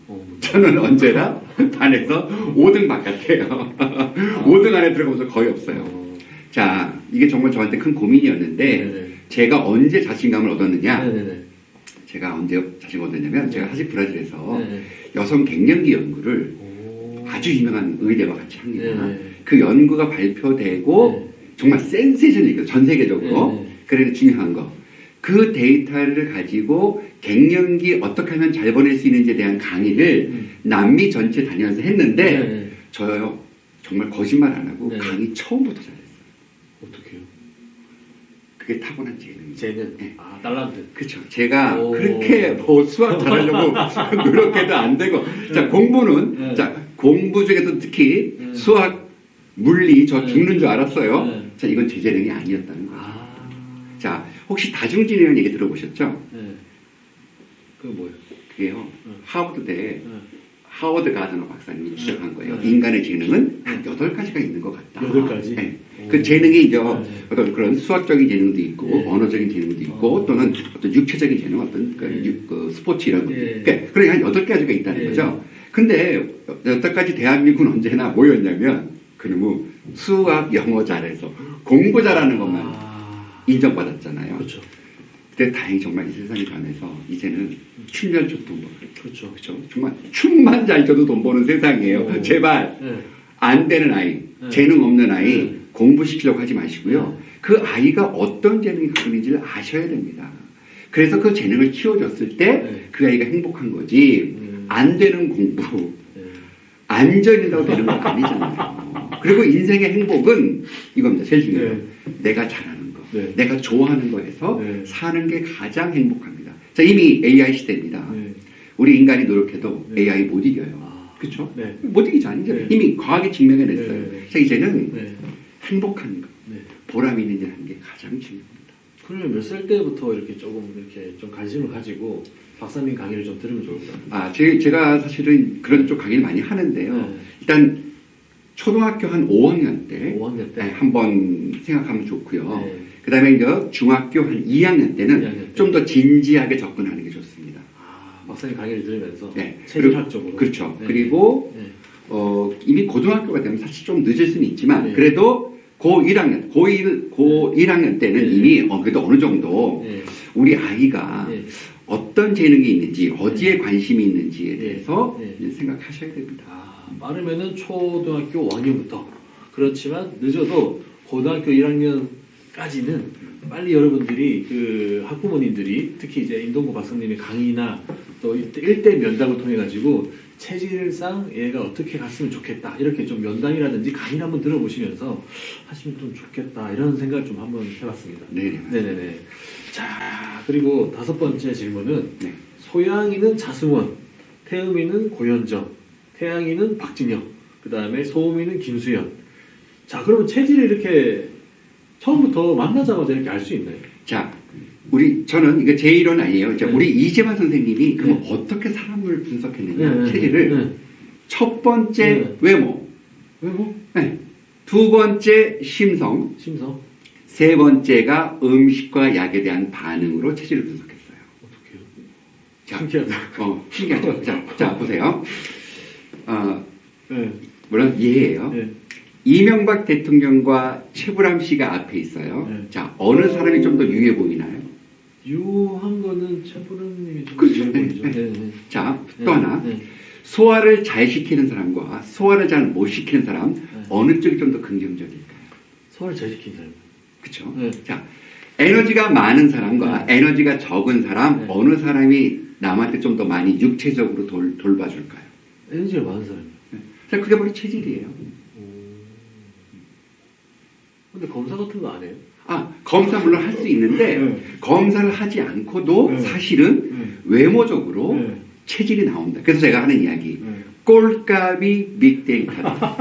저는 언제나 반에서 5등 바깥에요. 5등 안에 들어가면서 거의 없어요. 자, 이게 정말 저한테 큰 고민이었는데 네네. 제가 언제 자신감을 얻었느냐? 네네네. 제가 언제 자신감을 얻었냐면 제가 사실 브라질에서 네네. 여성 갱년기 연구를 오. 아주 유명한 의대와 같이 합니다. 네네. 그 연구가 발표되고 정말 센세이션이거든요. 전 세계적으로. 네네. 그래서 중요한 거. 그 데이터를 가지고 갱년기 어떻게 하면 잘 보낼 수 있는지에 대한 강의를 남미 전체 다니면서 했는데 네네. 저요 정말 거짓말 안 하고 네네. 강의 처음부터 잘했어요. 어떻게요? 그게 타고난 재능이죠. 쟤는 네. 아 달란트. 그렇죠. 제가 오. 그렇게 뭐 수학 잘하려고 노력해도 안 되고 자 공부는 네. 자 공부 중에서 특히 네. 수학 물리 저 네. 죽는 줄 알았어요. 네. 자 이건 제 재능이 아니었다는 거죠. 아. 자 혹시 다중지능이라는 얘기 들어보셨죠? 네. 그 뭐예요? 그게요. 하버드대 네. 하워드 가드너 박사님이 주장한 거예요. 네. 인간의 재능은 한 8가지가 있는 것 같다. 8가지? 네. 오. 그 재능이 이제 네. 어떤 그런 수학적인 재능도 있고 네. 언어적인 재능도 있고 또는 어떤 육체적인 재능 어떤 그, 네. 그 스포츠 이런 것도 네. 있고 그러니까 한 8가지가 있다는 네. 거죠. 근데 여태까지 대한민국은 언제나 뭐였냐면 그놈의 수학 영어 잘해서 공부 잘하는 것만 아. 인정받았잖아요. 그렇죠. 근데 다행히 정말 이 세상이 변해서 이제는 춤잘 춰도 돈 벌어요. 그렇죠. 그렇죠. 정말 춤만 잘 춰도 돈 버는 세상이에요. 오. 제발 네. 안 되는 아이, 네. 재능 없는 아이 네. 공부시키려고 하지 마시고요. 네. 그 아이가 어떤 재능이 갖고 있는지를 아셔야 됩니다. 그래서 그 재능을 키워줬을 때 그 네. 아이가 행복한 거지 안 되는 공부, 네. 안전이라고 되는 건 아니잖아요. 그리고 인생의 행복은 이겁니다. 제일 중요해요. 네. 내가 잘하는 거, 네. 내가 좋아하는 거에서 네. 사는 게 가장 행복합니다. 자, 이미 AI 시대입니다. 네. 우리 인간이 노력해도 네. AI 못 이겨요. 아. 그렇죠? 네. 못 이기지 아니죠. 네. 이미 과학이 증명해냈어요. 네. 그래서 이제는 네. 행복한 거, 네. 보람 있는 일 하는 게 가장 중요합니다. 그러면 몇 살 때부터 이렇게 조금 이렇게 좀 관심을 가지고 박사님 강의를 좀 들으면 좋을까요? 아, 제가 사실은 그런 쪽 강의를 많이 하는데요. 네. 일단 초등학교 한 5학년 때 5학년 때. 한번 생각하면 좋고요. 네. 그 다음에 이제 중학교 한 2학년 때는 2학년 때. 좀 더 진지하게 접근하는 게 좋습니다. 아, 박사님 강의를 들으면서 네. 체질학적으로. 그렇죠. 네. 그리고 네. 이미 고등학교가 되면 사실 좀 늦을 수는 있지만 네. 그래도 고1학년, 고1학년 때는 네. 이미 그래도 어느 정도 네. 우리 아이가 네. 어떤 재능이 있는지 어디에 관심이 있는지에 네. 대해서 네. 이제 생각하셔야 됩니다. 아, 빠르면은 초등학교 5학년부터. 그렇지만 늦어도 고등학교 1학년까지는 빨리 여러분들이 그 학부모님들이 특히 이제 임동구 박사님의 강의나 또 1대 면담을 통해 가지고 체질상 얘가 어떻게 갔으면 좋겠다 이렇게 좀 면담이라든지 강의를 한번 들어보시면서 하시면 좀 좋겠다 이런 생각을 좀 한번 해봤습니다. 네. 네네네. 자 그리고 5번째 질문은 네. 소양이는 자승원, 태음이는 고현정, 태양이는 박진영, 그 다음에 소음이는 김수현. 자 그러면 체질을 이렇게 처음부터 만나자마자 이렇게 알 수 있나요? 자, 저는 이거 제 이론 아니에요. 이제 네. 우리 이재만 선생님이 그럼 어떻게 사람을 분석했느냐, 체질을. 첫 번째 네. 외모, 외모? 네. 두 번째 심성, 심성? 세 번째가 음식과 약에 대한 반응으로 체질을 분석했어요. 어떻게요? 자, 신기하다. 신기하죠. 자, 보세요. 네. 물론 이해해요. 네. 이명박 대통령과 최불암 씨가 앞에 있어요. 네. 자, 어느 사람이 좀 더 유해 보이나요? 유한 거는 최부름님이 좀 그렇죠. 보이죠. 네, 네. 네. 자, 네. 또 하나. 네. 소화를 잘 시키는 사람과 소화를 잘 못 시키는 사람, 어느 쪽이 좀 더 긍정적일까요? 소화를 잘 시킨 사람. 그렇죠. 네. 자, 에너지가 많은 사람과 에너지가 적은 사람, 네. 어느 사람이 남한테 좀 더 많이 육체적으로 돌봐줄까요? 에너지가 많은 사람이요. 자, 그게 바로 체질이에요. 근데 검사 같은 거 안 해요? 검사 물론 할 수 있는데 네. 검사를 하지 않고도 네. 사실은 네. 외모적으로 네. 체질이 나온다. 그래서 제가 하는 이야기, 네. 꼴값이 빅데이터다.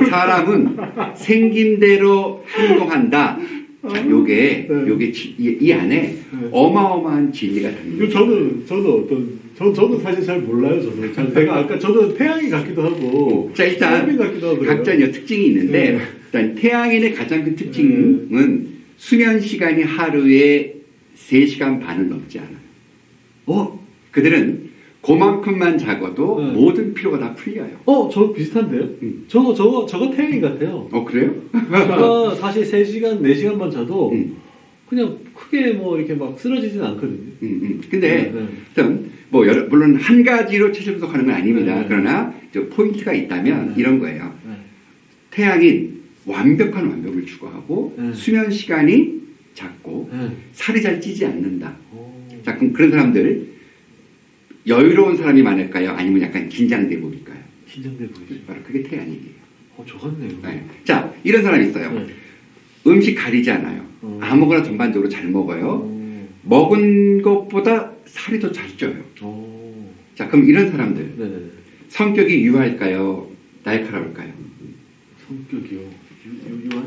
사람은 생긴 대로 행동한다. 자, 요게 네. 요게 이 안에 네. 어마어마한 진리가 담겨. 이거 저도 사실 잘 몰라요. 제가 아까 저도 태양이 같기도 하고, 자, 일단 수염이 같기도 하고요. 각자 이제 특징이 있는데 네. 일단 태양인의 가장 큰 특징은 수면 시간이 하루에 3시간 반을 넘지 않아요. 그들은 그만큼만 자고도 네. 모든 피로가 다 풀려요. 저 비슷한데요? 저거 태양인 같아요. 그래요? 제가 사실 3시간, 4시간만 자도 음. 크게 이렇게 막 쓰러지진 않거든요. 근데 네. 일단 물론 한 가지로 체질 분석하는 건 아닙니다. 네. 그러나 포인트가 있다면 네. 이런 거예요. 네. 태양인 완벽한 완벽을 추구하고 네. 수면 시간이 작고 네. 살이 잘 찌지 않는다. 오. 자, 그럼 그런 사람들 여유로운 사람이 많을까요? 아니면 약간 긴장돼 보일까요? 긴장돼 보이죠. 바로 그게 태양이에요. 저 같네요. 네. 자, 이런 사람이 있어요. 네. 음식 가리지 않아요. 아무거나 전반적으로 잘 먹어요. 먹은 것보다 살이 더 잘 쪄요. 자, 그럼 이런 사람들 네네. 성격이 유할까요? 날카로울까요? 성격이요.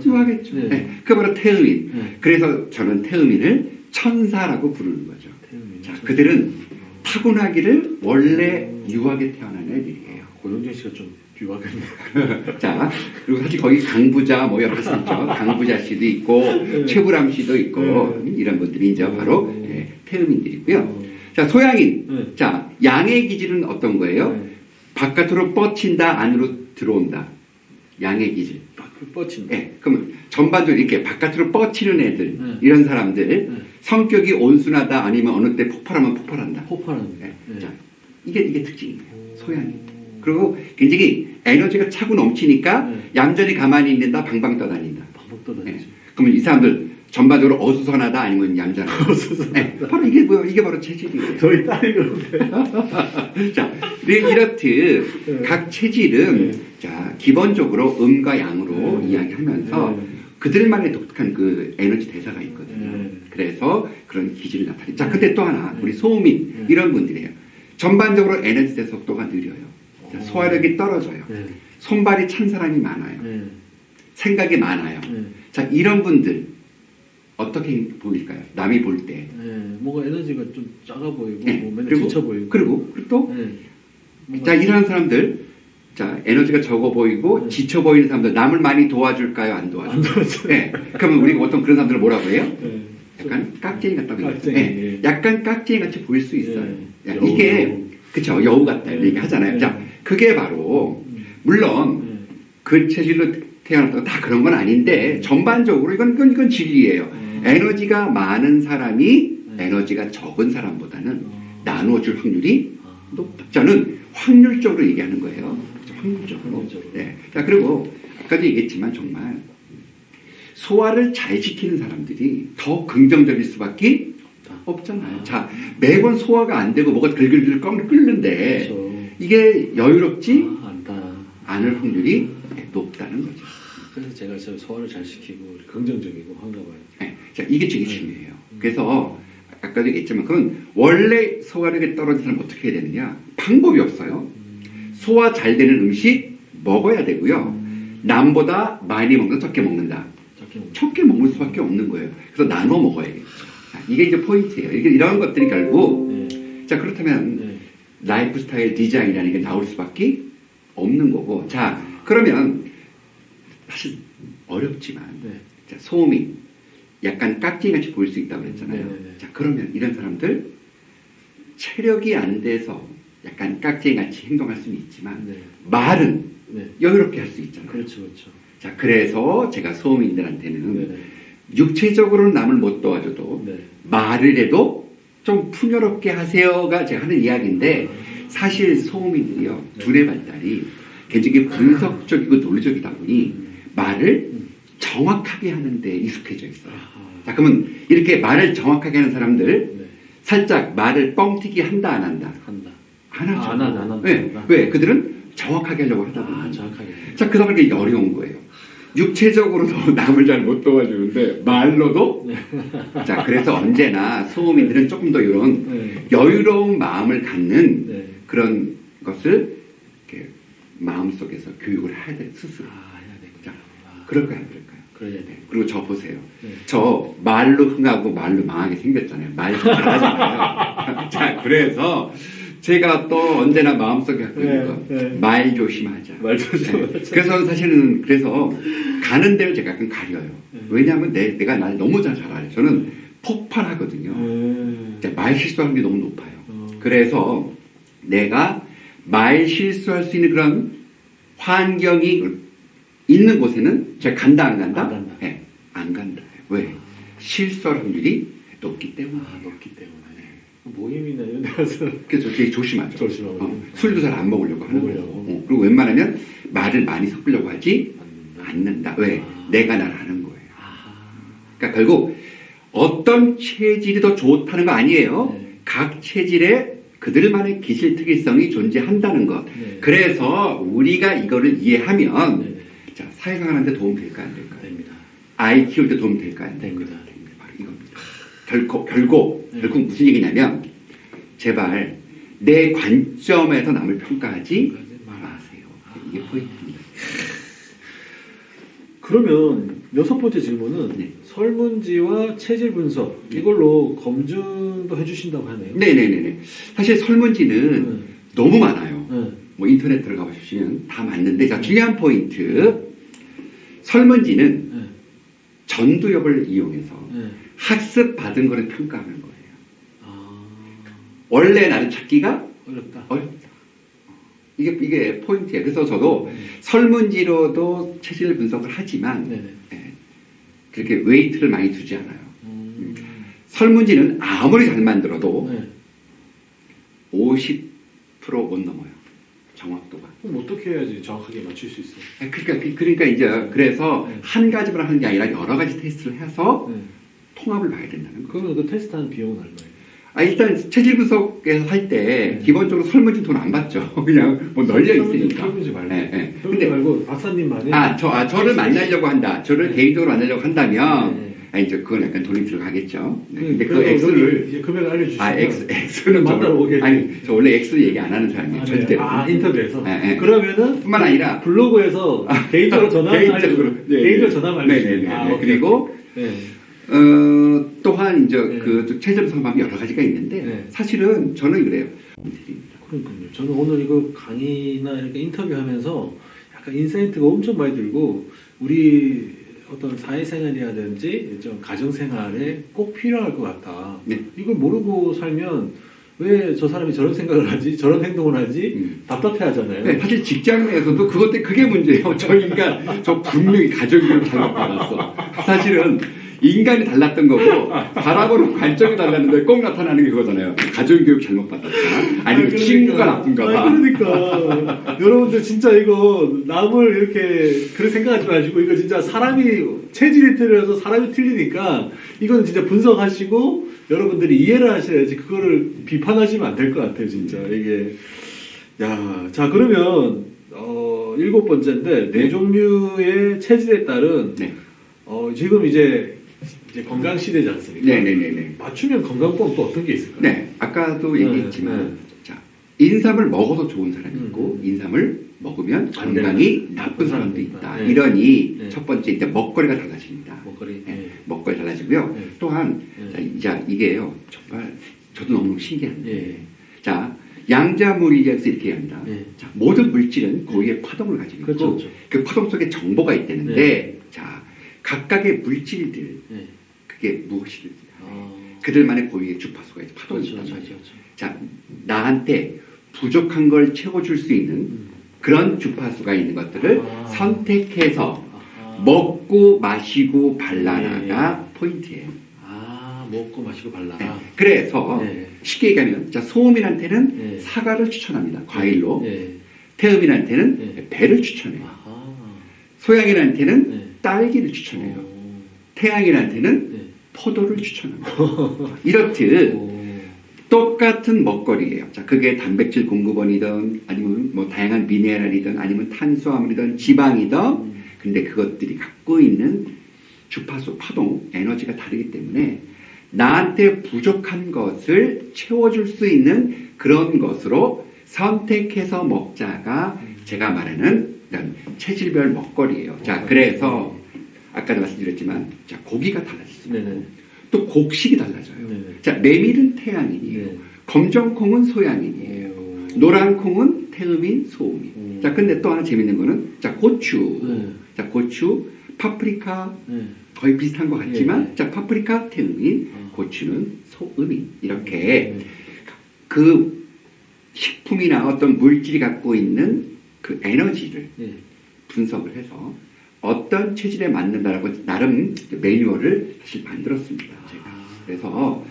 유하겠죠. 네. 네. 그 바로 태음인. 네. 그래서 저는 태음인을 천사라고 부르는 거죠. 태음인. 자, 그들은 타고나기를 원래 유하게 태어난 애들이에요. 고영재 씨가 좀 유하겠네요. 자, 그리고 사실 거기 강부자 여러 가지 있죠. 강부자 씨도 있고 최불암 씨도 있고 이런 분들이 이제 바로 태음인들이고요. 자, 소양인. 자, 양의 기질은 어떤 거예요? 바깥으로 뻗친다, 안으로 들어온다. 양의 기질. 뻗친다. 네, 그러면 전반적으로 이렇게 바깥으로 뻗치는 애들, 네. 이런 사람들, 네. 성격이 온순하다, 아니면 어느 때 폭발하면 폭발한다. 폭발하는. 네. 네. 자, 이게 특징이에요. 소양인. 그리고 굉장히 에너지가 차고 넘치니까 네. 얌전히 가만히 있는다, 방방 떠다닌다. 방법 떠다니죠. 네. 그러면 이 사람들 전반적으로 어수선하다, 아니면 얌전하다. 네, 바로 이게 뭐예요? 이게 바로 체질이에요. 저희 딸이 그런데. 자, 이렇듯 네. 각 체질은 네. 자 기본적으로 음과 양으로 이야기하면서 네. 그들만의 독특한 그 에너지 대사가 있거든요. 네. 그래서 그런 기질을 나타내죠. 자, 근데 또 하나 우리 소음인 네. 이런 분들이에요. 전반적으로 에너지 대사 속도가 느려요. 자, 소화력이 떨어져요. 네. 손발이 찬 사람이 많아요. 네. 생각이 많아요. 네. 자, 이런 분들 어떻게 보일까요? 남이 볼 때. 네. 뭔가 에너지가 좀 작아 보이고, 네. 맨날 그리고- 지쳐 보이고. 그리고 또 네. 뭔가- 자, 이런 사람들, 자, 에너지가 적어 보이고, 네. 지쳐 보이는 사람들, 남을 많이 도와줄까요? 안 도와줄까요? 안 도와줘요. 네. 그러면 우리가 보통 그런 사람들을 뭐라고 해요? 네. 약간 깍쟁이 같다고 해요. 깍쟁이, 네. 예. 약간 깍쟁이 같이 보일 수 있어요. 네. 야, 여우, 이게, 여우. 그쵸, 여우 같다. 이렇게 네. 하잖아요. 네. 자, 그게 바로, 물론, 네. 그 체질로 태어났다고 다 그런 건 아닌데, 전반적으로 이건 진리예요. 에너지가 많은 사람이 에너지가 적은 사람보다는 나누어줄 확률이 높다. 저는 확률적으로 얘기하는 거예요. 그렇죠? 확률적으로. 확률적으로. 네. 자, 그리고 아까도 얘기했지만 정말 소화를 잘 시키는 사람들이 더 긍정적일 수밖에 없잖아요. 자, 매번 소화가 안 되고 뭐가 글글글 끓는데 그렇죠. 이게 여유롭지 안다. 않을 확률이 높다는 거죠. 그래서 제가 저 소화를 잘 시키고 긍정적이고 한가 봐요. 네. 자, 이게 되게 중요해요. 그래서 아까도 얘기했지만 그건 원래 소화력이 떨어진 사람 어떻게 해야 되느냐? 방법이 없어요. 소화 잘 되는 음식 먹어야 되고요. 남보다 많이 먹는 적게 먹는다. 적게 먹을 수밖에 없는 거예요. 그래서 나눠 먹어야겠죠. 자, 이게 이제 포인트예요. 이런 것들이 결국 네. 자, 그렇다면 네. 라이프 스타일 디자인이라는 게 나올 수밖에 없는 거고. 자, 그러면 사실 어렵지만 네. 자, 소음이 약간 깍지같이 보일 수 있다고 그랬잖아요. 네네네. 자, 그러면 이런 사람들 체력이 안 돼서 약간 깍지같이 행동할 수는 있지만 네. 말은 네. 여유롭게 할 수 있잖아요. 그렇죠, 그렇죠. 자, 그래서 제가 소음인들한테는 네. 육체적으로는 남을 못 도와줘도 네. 말을 해도 좀 풍요롭게 하세요가 제가 하는 이야기인데 사실 소음인들이요 두뇌 발달이 굉장히 분석적이고 논리적이다 보니 말을 정확하게 하는데 익숙해져 있어요. 자, 그러면 이렇게 말을 정확하게 하는 사람들 네. 살짝 말을 뻥튀기 한다 안 한다? 한다. 안 하죠. 안 한다. 왜? 왜? 그들은 정확하게 하려고 하다 보니 정확하게. 자, 그 다음에 이게 어려운 거예요. 육체적으로도 남을 잘 못 도와주는데 말로도 자, 그래서 언제나 소음인들은 조금 더 이런 네. 여유로운 마음을 갖는 네. 그런 것을 이렇게 마음속에서 교육을 해야 돼 스스로. 해야 되겠죠. 자, 그럴까요, 안 그럴까요? 그래야 돼. 그리고 저 보세요. 네. 저 말로 흥하고 말로 망하게 생겼잖아요. 말 잘하잖아요. 자, 그래서 제가 또 언제나 마음속에 갖고 있는 거, 말 조심하자. 말 조심하자. 그래서 사실은 그래서 가는 데를 제가 약간 가려요. 왜냐하면 내가 날 너무 잘 알아요. 저는 폭발하거든요. 말 실수하는 게 너무 높아요. 그래서 내가 말 실수할 수 있는 그런 환경이 있는 곳에는 제가 간다 안 간다? 안 간다. 네, 안 간다. 왜? 실수할 확률이 높기 때문에. 높기 때문에. 모임이나 이런 데 가서 그래서 되게 조심하죠. 조심하고. 술도 잘 안 먹으려고 하는 먹으려고. 거고. 그리고 웬만하면 말을 많이 섞으려고 하지 않는다. 왜? 내가 날 아는 거예요. 그러니까 결국 어떤 체질이 더 좋다는 거 아니에요. 네. 각 체질에 그들만의 기질 특이성이 존재한다는 것. 네. 그래서 우리가 이거를 이해하면 네. 자, 사회생활하는데 도움 될까 안 될까요? 됩니다. 아이 키울 때 도움 될까 안 될까요? 됩니다. 바로 이겁니다. 결국 무슨 얘기냐면 제발 내 관점에서 남을 평가하지 마세요. 이게 포인트입니다. 그러면 6번째 질문은 네. 설문지와 체질 분석 이걸로 검증도 해주신다고 하네요. 네네네네. 사실 설문지는 너무 많아요. 네. 뭐 인터넷 들어가 보시면 다 맞는데 자, 중요한 포인트. 설문지는 네. 전두엽을 이용해서 네. 학습 받은 거를 평가하는 거예요. 아, 원래 나를 찾기가 어렵다. 어렵다. 이게 포인트예요. 그래서 저도 설문지로도 체질 분석을 하지만 네네. 그렇게 웨이트를 많이 두지 않아요. 음. 설문지는 아무리 잘 만들어도 네. 50%못 넘어요. 정확도가. 그럼 어떻게 해야지 정확하게 맞출 수 있어요? 그러니까 이제 그래서 네. 한 가지만 하는 게 아니라 여러 가지 테스트를 해서 네. 통합을 봐야 된다는 거예요. 그러면 그 테스트하는 비용은 얼마예요? 일단 체질 분석에서 할 때 네. 기본적으로 설문지 돈 안 받죠. 그냥 뭐 널려 있으니까. 설문지 말고. 네. 설문지 말고 박사님만의. 저를 만나려고 한다. 저를 네. 개인적으로 만나려고 한다면 네. 이제 그건 약간 돈이 들어가겠죠. 네. 근데 그 그래서 X를 이제 금액을 알려주시면. X는 만나러 오겠지. 저 원래 X 얘기 안 하는 사람이에요. 절대로. 인터뷰에서. 네. 그러면은 뿐만 아니라 블로그에서 개인적으로 전화하면 개인적으로 개인적으로 전화하면 네네네. 오케이, 그리고 네. 또한 이제 네. 그 체질 분석법이 여러 가지가 있는데 네. 사실은 저는 그래요. 그러니까요. 저는 오늘 이거 강의나 이렇게 인터뷰하면서 약간 인사이트가 엄청 많이 들고 우리 어떤 사회생활이라든지 좀 가정생활에 꼭 필요할 것 같다. 네. 이걸 모르고 살면 왜 저 사람이 저런 생각을 하지, 저런 행동을 하지 답답해하잖아요. 네, 사실 직장 내에서도 그게 문제예요. 저희가 저 분명히 가정교육 잘못 받았어. 사실은 인간이 달랐던 거고 바라보는 관점이 달랐는데 꼭 나타나는 게 그거잖아요. 가정교육 잘못 받았다. 아니면 그러니까. 친구가 나쁜가 봐. 그러니까 여러분들 진짜 이거 남을 이렇게 그렇게 생각하지 마시고 이거 진짜 사람이 체질이 틀려서 사람이 틀리니까 이건 진짜 분석하시고 여러분들이 이해를 하셔야지 그거를 비판하시면 안 될 것 같아요. 진짜 이게 자 그러면 7번째인데 네 종류의 체질에 따른 네. 지금 이제 건강 시대지 않습니까? 네네네네. 맞춤형 건강법 또 어떤 게 있을까요? 네, 아까도 얘기했지만 네. 자, 인삼을 먹어도 좋은 사람이 있고 인삼을 먹으면 안 건강이 나쁜 사람도 있다. 네. 이러니 네. 첫 번째 이제 먹거리가 달라집니다. 먹거리. 네, 먹거리 달라지고요. 네. 또한 네. 자, 이게요 정말 저도 너무 신기한데 예. 자 양자물리학에서 이렇게 합니다. 네. 자, 모든 물질은 고유의 파동을 가지고 있고 그렇죠, 그렇죠. 그 파동 속에 정보가 있다는데 네. 자 각각의 물질들 네. 그게 무엇이든지 아, 그들만의 고유의 주파수가 있어 파동이 그렇죠, 있단 그렇죠, 말이에요. 그렇죠. 자, 나한테 부족한 걸 채워줄 수 있는 그런 주파수가 있는 것들을 아. 선택해서 아하. 먹고 마시고 발라라가 포인트예요. 먹고 마시고 발라. 네. 그래서 네. 쉽게 얘기하면 자, 소음인한테는 네. 사과를 추천합니다. 과일로. 네. 태음인한테는 네. 배를 추천해요. 아하. 소양인한테는 네. 딸기를 추천해요. 오. 태양인한테는 네. 포도를 추천합니다. 이렇듯 오. 똑같은 먹거리예요. 자, 그게 단백질 공급원이든 아니면 뭐 다양한 미네랄이든 아니면 탄수화물이든 지방이든 근데 그것들이 갖고 있는 주파수, 파동, 에너지가 다르기 때문에 나한테 부족한 것을 채워줄 수 있는 그런 것으로 선택해서 먹자가 제가 말하는 체질별 먹거리예요. 자, 그래서 아까도 말씀드렸지만 자 고기가 달라질 수 있고 네네. 또 곡식이 달라져요. 네네. 자 메밀은 태양인이에요. 네. 검정콩은 소양인이에요. 오. 노란 콩은 태음인, 소음인. 오. 자 근데 또 하나 재밌는 거는 자 고추. 네. 자 고추, 파프리카 네. 거의 비슷한 것 같지만 예. 자 파프리카 태음인, 고추는 소음인 이렇게 네. 그 식품이나 어떤 물질이 갖고 있는 그 에너지를 네. 분석을 해서 어떤 체질에 맞는다라고 나름 매뉴얼을 사실 만들었습니다. 제가. 그래서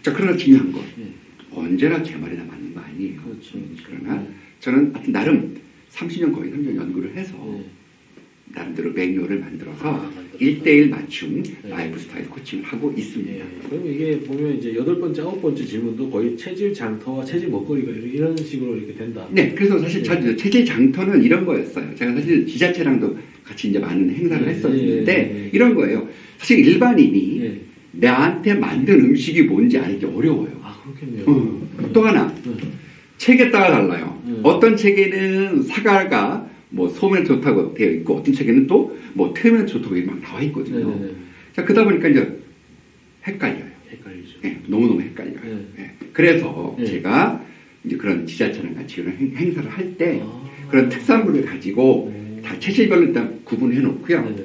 자 그러나 중요한 건 네. 언제나 제 말이나 맞는 거 아니에요. 그렇죠. 그러나 네. 저는 하여튼 나름 30년 거의 30년 연구를 해서 네. 나름대로 매뉴얼을 만들어서 만들었다. 1대1 맞춤 네. 라이프 스타일 코칭을 하고 있습니다. 예. 그럼 이게 보면 이제 8번째, 9번째 질문도 거의 체질 장터와 체질 먹거리가 이런 식으로 이렇게 된다. 네, 그래서 사실 네. 체질 장터는 이런 거였어요. 제가 사실 지자체랑도 같이 이제 많은 행사를 네, 했었는데 네. 이런 거예요. 사실 일반인이 예. 나한테 만든 음식이 뭔지 알기 어려워요. 아, 그렇겠네요. 또 하나 네. 책에 따라 달라요. 네. 어떤 책에는 사과가 뭐 소면 좋다고 되어 있고 어떤 책에는 또 뭐 태면 좋다고 막 나와 있거든요. 네네네. 자 그러다 보니까 이제 헷갈려요. 헷갈리죠. 네, 너무너무 헷갈려요. 네. 네. 그래서 네. 제가 이제 그런 지자체랑 같이 이런 행사를 할 때 아. 그런 특산물을 가지고 다 체질별로 일단 구분해 놓고요. 네네.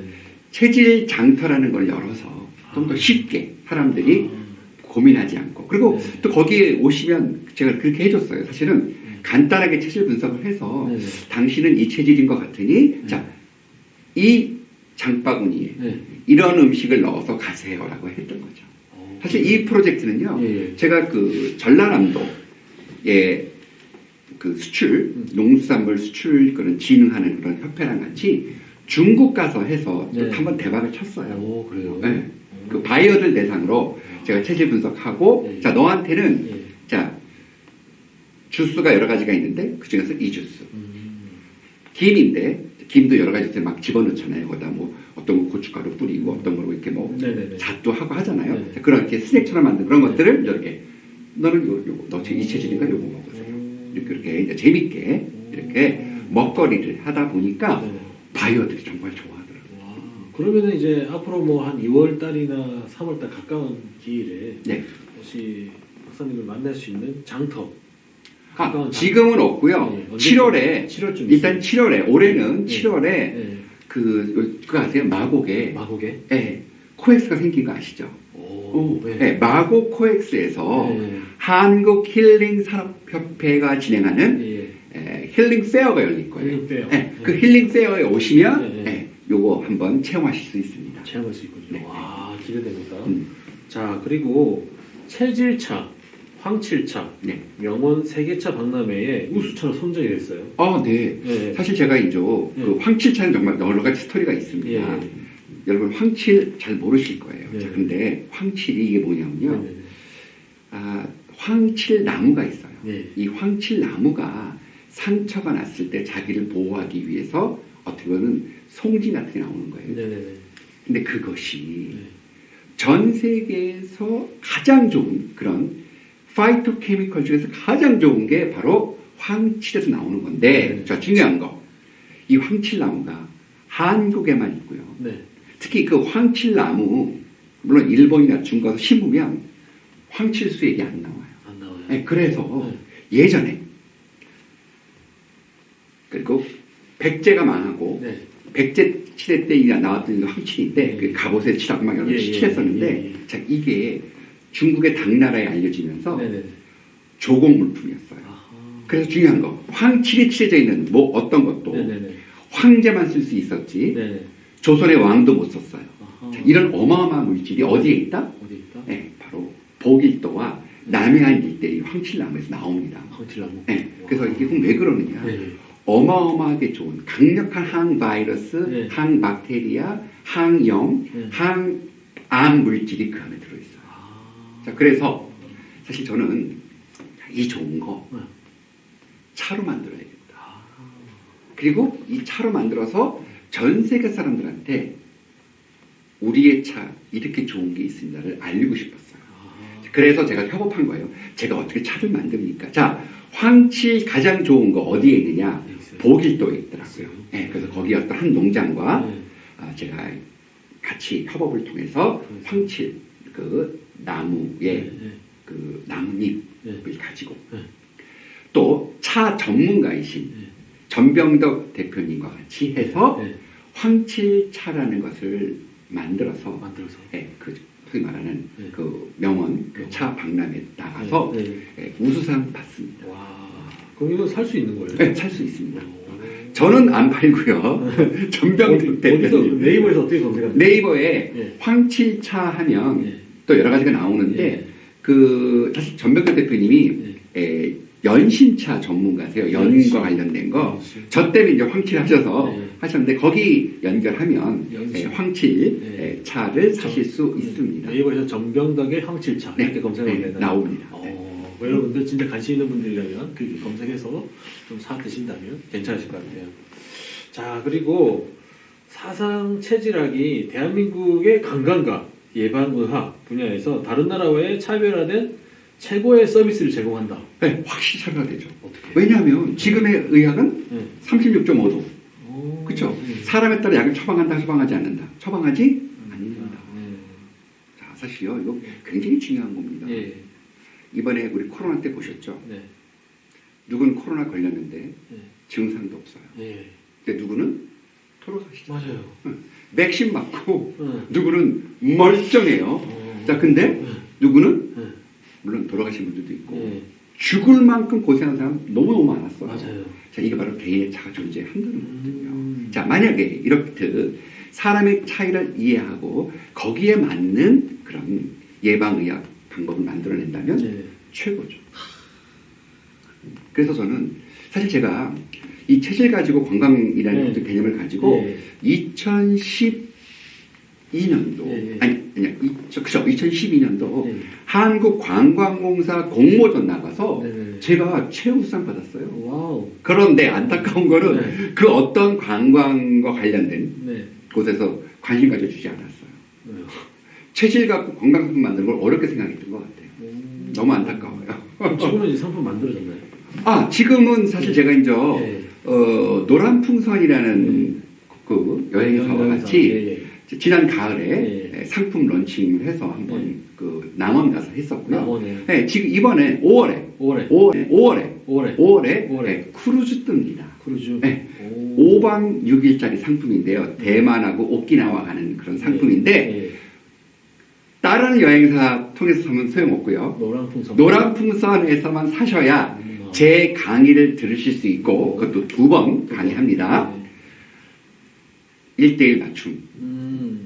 체질 장터라는 걸 열어서 좀 더 쉽게 사람들이 고민하지 않고 그리고 네. 또 거기에 오시면 제가 그렇게 해줬어요. 사실은 간단하게 체질 분석을 해서 네네. 당신은 이 체질인 것 같으니 자, 이 장바구니에 네. 이런 음식을 넣어서 가세요라고 했던 거죠. 사실 이 프로젝트는요. 예. 제가 그 전라남도에 그 수출 농수산물 수출 그런 진흥하는 그런 협회랑 같이 중국 가서 해서 또 네. 한번 대박을 쳤어요. 오, 그래요? 네. 그 바이어들 대상으로 제가 체질 분석하고 예. 자 너한테는 예. 자 주스가 여러 가지가 있는데 그 중에서 이 주스 음. 김인데 김도 여러 가지 막 집어넣잖아요. 거기다 뭐 어떤 거 고춧가루 뿌리고 어떤 거로 이렇게 뭐 네네네. 잣도 하고 하잖아요. 네네. 자, 그렇게 스낵처럼 만든 그런 네. 것들을 이렇게 너는 요거 너 이 체질이니까 요거 먹으세요. 이렇게 이제 재밌게 이렇게 먹거리를 하다 보니까 네네. 바이어들이 정말 좋아하더라고요. 와, 그러면은 이제 앞으로 뭐 한 2월 달이나 3월 달 가까운 기일에 네. 혹시 박사님을 만날 수 있는 장터. 지금은 없고요. 네, 7월에 7월쯤 일단 7월에 올해는 네. 7월에 네. 그거 아세요? 마곡에 마곡에. 코엑스가 생긴 거 아시죠? 오. 네, 마곡 코엑스에서 네. 한국 힐링 산업협회가 진행하는 예. 힐링 페어가 열릴 거예요. 힐링 페어. 그 힐링 페어에 오시면 네, 네. 요거 한번 체험하실 수 있습니다. 체험할 수 있군요. 네. 와, 기대됩니다. 음. 자, 그리고 체질차, 황칠차, 네. 명원 세계차 박람회에 우수차로 선정이 됐어요. 네. 네. 사실 제가 이제 그 황칠차는 정말 여러 가지 스토리가 있습니다. 예. 여러분 황칠 잘 모르실 거예요. 네. 자, 근데 황칠이 이게 뭐냐면요. 네. 황칠 나무가 있어요. 네. 이 황칠 나무가 상처가 났을 때 자기를 보호하기 위해서 어떻게 보면 송지 같은 게 나오는 거예요. 네. 네. 근데 그것이 네. 전 세계에서 가장 좋은 그런 파이토케미컬 중에서 가장 좋은 게 바로 황칠에서 나오는 건데 네. 자 중요한 거 이 황칠나무가 한국에만 있고요. 네. 특히 그 황칠나무 물론 일본이나 중국에서 심으면 황칠수액이 안 나와요. 안 나와요. 네, 그래서 네. 예전에 그리고 백제가 망하고 네. 백제 시대 때 나왔던 이 황칠인데 예. 그 갑옷에 칠하고 막 여러 예, 가지 예, 칠했었는데 예, 예. 자 이게 중국의 당나라에 알려지면서 네네. 조공 물품이었어요. 아하. 그래서 중요한 거 황칠이 칠해져 있는 뭐 어떤 것도 네네네. 황제만 쓸 수 있었지 네네. 조선의 왕도 못 썼어요. 아하. 자, 이런 어마어마한 물질이 어디에 있다? 어디 있다? 네, 바로 복일도와 남해안 일대 이 황칠나무에서 나옵니다. 황칠나무. 네, 그래서 이게 왜 그러느냐? 네. 어마어마하게 좋은 강력한 항바이러스, 네. 항박테리아, 항염, 네. 항암 물질이 그 안에 들어있어요. 아. 자, 그래서 사실 저는 이 좋은 거 네. 차로 만들어야겠다. 아. 그리고 이 차로 만들어서 전 세계 사람들한테 우리의 차 이렇게 좋은 게 있습니다를 알리고 싶었어요. 아. 그래서 제가 협업한 거예요. 제가 어떻게 차를 만듭니까? 자, 황칠 가장 좋은 거 어디에 있느냐? 네, 있어요. 복일도에 있더라고요. 네, 그래서 거기 어떤 한 농장과 네. 제가 같이 협업을 통해서 황칠 그 나무의 그 나뭇잎을 가지고 또 차 전문가이신 전병덕 대표님과 같이 해서 황칠차라는 것을 만들어서 그 소위 말하는 그 명언 그 차 박람회에 나가서 우수상 받습니다. 와, 그럼 이거 살 수 있는 거예요? 네, 살 수 있습니다. 저는 안 팔고요. 전병덕 대표님. 네이버에서 어떻게 검색하세요? 네이버에 황칠차 하면 또 여러 가지가 나오는데 그 사실 전병덕 대표님이 연신차 전문가세요. 연과 관련된 거. 저 때문에 이제 황칠 하셔서 하셨는데 거기 연결하면 황칠 차를 사실 수 있습니다. 네이버에서 전병덕의 황칠차 이렇게 검색하면 나옵니다. 여러분들 진짜 관심 있는 분들이라면 그 검색해서 좀 사 드신다면 괜찮으실 것 같아요. 자, 그리고 사상 체질학이 대한민국의 건강과 예방의학 분야에서 다른 나라와의 차별화된 최고의 서비스를 제공한다. 네, 확실히 차별화 되죠. 어떻게? 왜냐하면 지금의 의학은 36.5도. 그렇죠? 사람에 따라 약을 처방한다, 처방하지 않는다. 처방하지 않는다. 자, 사실요, 이거 굉장히 중요한 겁니다. 이번에 우리 코로나 때 보셨죠? 누구는 코로나 걸렸는데 증상도 없어요. 근데 누구는 돌아가시죠. 맞아요. 백신 맞고 누구는 멀쩡해요. 자, 근데 누구는 물론 돌아가신 분들도 있고 죽을 만큼 고생한 사람 너무너무 많았어요. 맞아요. 자, 이게 바로 개인의 차가 존재한다는 거거든요. 자, 만약에 이렇듯 사람의 차이를 이해하고 거기에 맞는 그런 예방의학 방법을 만들어낸다면 최고죠. 그래서 저는 사실 제가 이 체질 가지고 건강이라는 어떤 개념을 가지고 2012년도 그죠? 2012년도 한국관광공사 공모전 나가서 제가 최우수상 받았어요. 와우. 그런데 안타까운 거는 그 어떤 관광과 관련된 곳에서 관심 가져주지 않았어요. 체질 갖고 건강상품 만드는 걸 어렵게 생각했던 것 같아요. 너무 안타까워요. 지금은 이제 상품 만들어졌나요? 지금은 사실 제가 이제 노란풍선이라는 그 여행사와 같이 지난 가을에 상품 런칭을 해서 한번 그 남원 가서 했었고요. 지금 이번에 5월에 크루즈 뜹니다. 크루즈. 5박 6일짜리 상품인데요. 대만하고 오키나와 가는 그런 상품인데 다른 여행사 통해서 사면 소용없고요. 노란풍선에서만 사셔야 제 강의를 들으실 수 있고 그것도 2번 강의합니다. 1:1 맞춤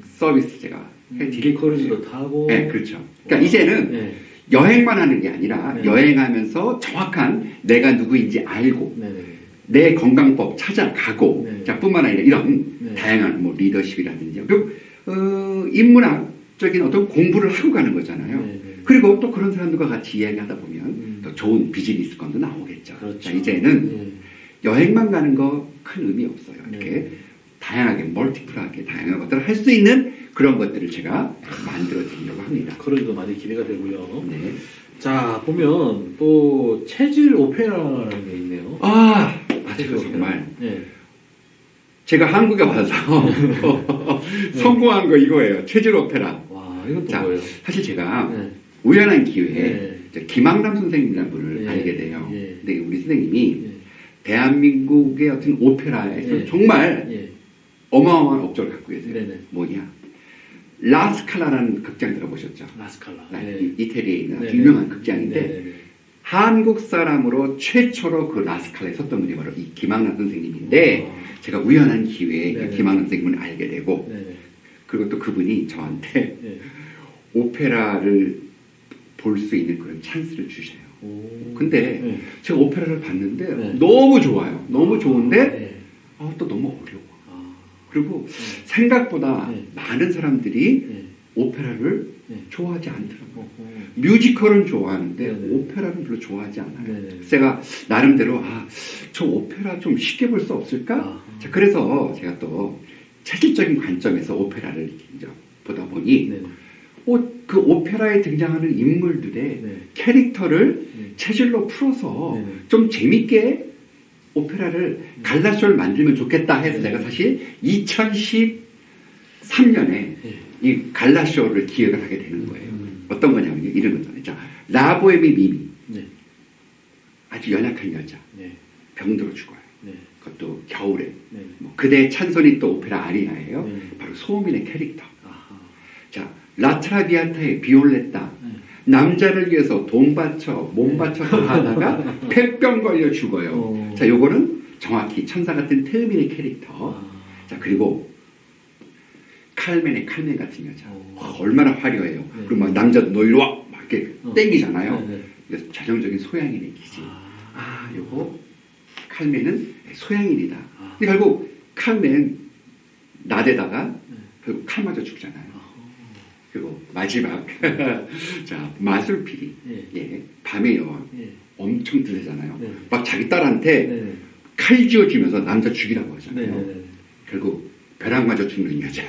서비스 제가 해드릴 크루즈도 타고. 네, 그렇죠. 그러니까 이제는 여행만 하는 게 아니라 여행하면서 정확한 내가 누구인지 알고 내 건강법 찾아가고 자, 뿐만 아니라 이런 다양한 뭐 리더십이라든지 그리고 인문학적인 어떤 공부를 하고 가는 거잖아요. 그리고 또 그런 사람들과 같이 이야기하다 보면 더 좋은 비즈니스건도 나오겠죠. 그렇죠. 자, 이제는 여행만 가는 거 큰 의미 없어요. 이렇게 다양하게 멀티플하게 다양한 것들을 할 수 있는 그런 것들을 제가 만들어 드리려고 합니다. 크루즈도 많이 기대가 되고요. 자, 보면 또 체질 오페라라는 게 있네요. 맞아요. 정말 제가 한국에 와서 성공한 거 이거예요. 체질 오페라. 와, 이건 또 자, 뭐예요? 사실 제가 우연한 기회에 김학남 선생님이라는 분을 알게 돼요. 근데 우리 선생님이 대한민국의 어떤 오페라에서 정말 어마어마한 업적을 갖고 계세요. 뭐냐? 라스칼라라는 극장 들어보셨죠? 라스칼라. 이태리에 있는 유명한 극장인데 한국 사람으로 최초로 그 라스칼라에 섰던 분이 바로 이 김학남 선생님인데 제가 우연한 기회에 김학남 선생님을 알게 되고 그리고 또 그분이 저한테 오페라를 볼 수 있는 그런 찬스를 주셔요. 근데 제가 오페라를 봤는데 너무 좋아요. 너무 좋은데 또 너무 어려워. 그리고 생각보다 많은 사람들이 오페라를 좋아하지 않더라고요. 뮤지컬은 좋아하는데 오페라는 별로 좋아하지 않아요. 제가 나름대로 저 오페라 좀 쉽게 볼 수 없을까? 자, 그래서 제가 또 체질적인 관점에서 오페라를 이제 보다 보니 그 오페라에 등장하는 인물들의 캐릭터를 체질로 풀어서 좀 재밌게 오페라를 갈라쇼를 만들면 좋겠다 해서 제가 사실 2010 3년에 예. 이 갈라쇼를 기획을 하게 되는 거예요. 어떤 거냐면 이런 거잖아요. 자, 라보엠의 미미. 네. 아주 연약한 여자. 네. 병들어 죽어요. 네. 그것도 겨울에. 네. 뭐 그대의 찬손이 또 오페라 아리아예요. 네. 바로 소민의 캐릭터. 아하. 자, 라트라비아타의 비올레타. 네. 남자를 위해서 돈 바쳐, 몸 바쳐서 하다가 폐병 걸려 죽어요. 자, 요거는 정확히 천사 같은 테르민의 캐릭터. 자, 그리고 칼맨의 칼맨 같은 여자. 얼마나 화려해요. 네. 그리고 막 남자 너 이리 와! 막 이렇게 땡기잖아요. 네. 네. 그래서 전형적인 소양인의 기질. 요거 칼맨은 소양인이다. 근데 결국 칼맨 나대다가 결국 칼 맞아 죽잖아요. 그리고 마지막 자 마술피리 예, 밤의 여왕 엄청 들리잖아요. 네. 막 자기 딸한테 칼 쥐어주면서 남자 죽이라고 하잖아요. 결국 벼락 맞아 죽는 여자.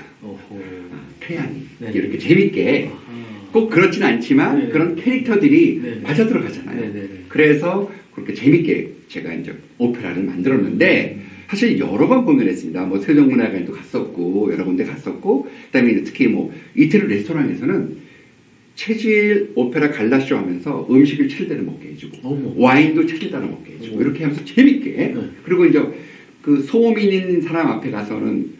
태양이 네. 이렇게 재밌게 꼭 그렇진 않지만 네. 그런 캐릭터들이 네. 맞아 들어가잖아요. 네, 네, 네. 그래서 그렇게 재밌게 제가 이제 오페라를 만들었는데 사실 여러 번 공연했습니다. 뭐 세종문화관에도 갔었고 여러 군데 갔었고 그다음에 이제 특히 뭐 이태리 레스토랑에서는 체질 오페라 갈라쇼 하면서 음식을 7대를 먹게 해주고 와인도 7대를 먹게 해주고 이렇게 하면서 재밌게 네. 그리고 이제 그 소민인 사람 앞에 가서는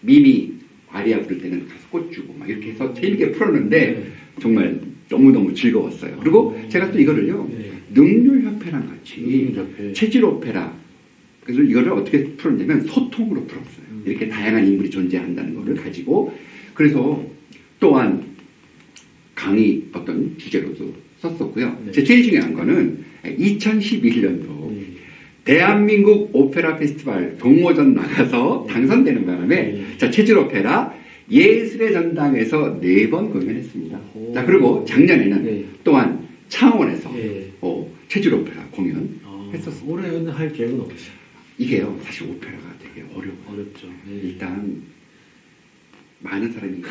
미미 아리아 부를 때는 가서 꽃 주고 막 이렇게 해서 재밌게 풀었는데 정말 너무너무 즐거웠어요. 그리고 제가 또 이거를요 능률협회랑 같이 체질 오페라 그래서 이거를 어떻게 풀었냐면 소통으로 풀었어요. 이렇게 다양한 인물이 존재한다는 것을 가지고 그래서 또한 강의 어떤 주제로도 썼었고요. 네. 제일 중요한 거는 2011년도 대한민국 오페라 페스티벌 동호전 나가서 당선되는 바람에 자 체질 오페라 예술의 전당에서 4번 공연했습니다. 자 그리고 작년에는 또한 창원에서 체질 오페라 공연 했었습니다. 올해는 할 계획은 없어요. 이게요 사실 오페라가 되게 어려워요. 어렵죠. 일단 많은 사람이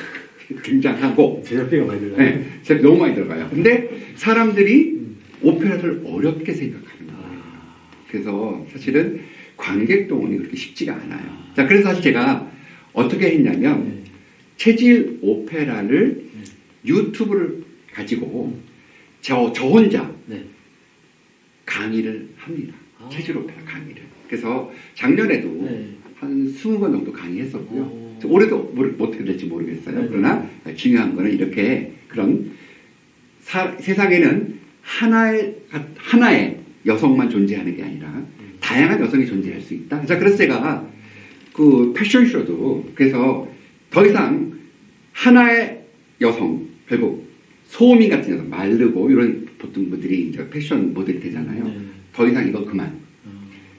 등장하고 제작비가 많이 들어가요. 제작비 너무 많이 들어가요. 근데 사람들이 오페라를 어렵게 생각하는 거예요. 그래서 사실은 관객 동원이 그렇게 쉽지가 않아요. 자 그래서 사실 제가 어떻게 했냐면 체질 오페라를 유튜브를 가지고 저 혼자 강의를 합니다. 체질 오페라 강의를. 그래서 작년에도 한 20번 정도 강의했었고요. 올해도 어떻게 될지 모르겠어요. 그러나 중요한 거는 이렇게 그런 세상에는 하나의 여성만 존재하는 게 아니라 다양한 여성이 존재할 수 있다. 자, 그래서 제가 그 패션쇼도 그래서 더 이상 하나의 여성, 결국 소민 같은 여성, 마르고 이런 보통 분들이 이제 패션 모델이 되잖아요. 더 이상 이거 그만.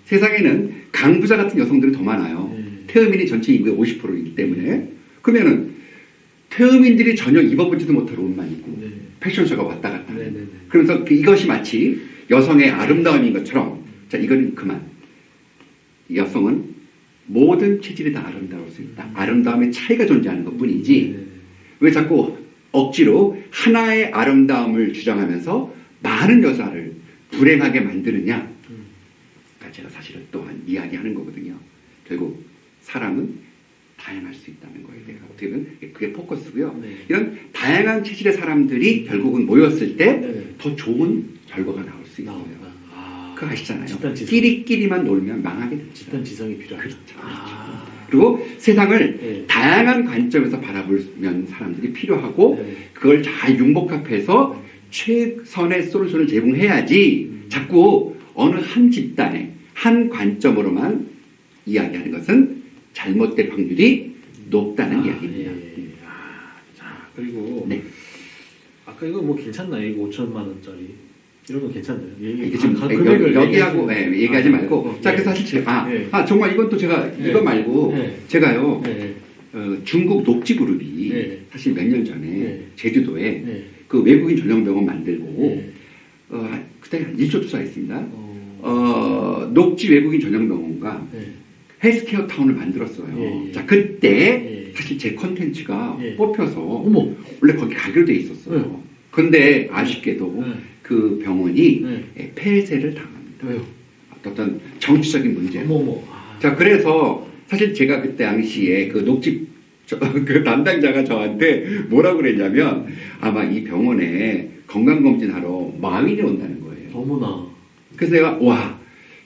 세상에는 강부자 같은 여성들이 더 많아요. 태음인이 전체 인구의 50%이기 때문에 그러면은 태음인들이 전혀 입어보지도 못할 옷만 입고 패션쇼가 왔다 갔다 하는. 그러면서 이것이 마치 여성의 아름다움인 것처럼 자 이거는 그만. 여성은 모든 체질이 다 아름다울 수 있다. 아름다움의 차이가 존재하는 것뿐이지 왜 자꾸 억지로 하나의 아름다움을 주장하면서 많은 여자를 불행하게 만드느냐. 제가 사실은 또한 이야기하는 거거든요. 결국 사람은 다양할 수 있다는 거예요. 내가 어떻게 보면 그게 포커스고요. 이런 다양한 체질의 사람들이 결국은 모였을 때 더 좋은 결과가 나올 수 있어요. 그거 아시잖아요. 끼리끼리만 놀면 망하게 됩니다. 집단지성이 필요하다. 그렇죠. 그리고 세상을 다양한 관점에서 바라보면 사람들이 필요하고 그걸 잘 융복합해서 최선의 솔루션을 제공해야지 자꾸 어느 한 집단의 한 관점으로만 이야기하는 것은 잘못될 확률이 높다는 이야기입니다. 자, 그리고 아까 이거 뭐 괜찮나요? 이거 5천만 원짜리 이런 거 괜찮나요? 이게 지금 여기하고 얘기하지 말고 자 그래서 사실 제가 정말 이건 또 제가 이거 말고 제가요 중국 녹지 그룹이 사실 몇 년 전에 제주도에 그 외국인 전용병원 만들고 그때 한 1조 투자했습니다. 녹지 외국인 전용병원과 헬스케어 타운을 만들었어요. 자 그때 사실 제 컨텐츠가 뽑혀서 원래 거기 가기로 돼 있었어요. 근데 아쉽게도 그 병원이 폐쇄를 당합니다. 왜요? 어떤 정치적인 문제. 자 그래서 사실 제가 그때 당시에 그 녹지 그 담당자가 저한테 뭐라고 그랬냐면 아마 이 병원에 건강검진하러 마윈이 온다는 거예요. 어머나. 그래서 내가 와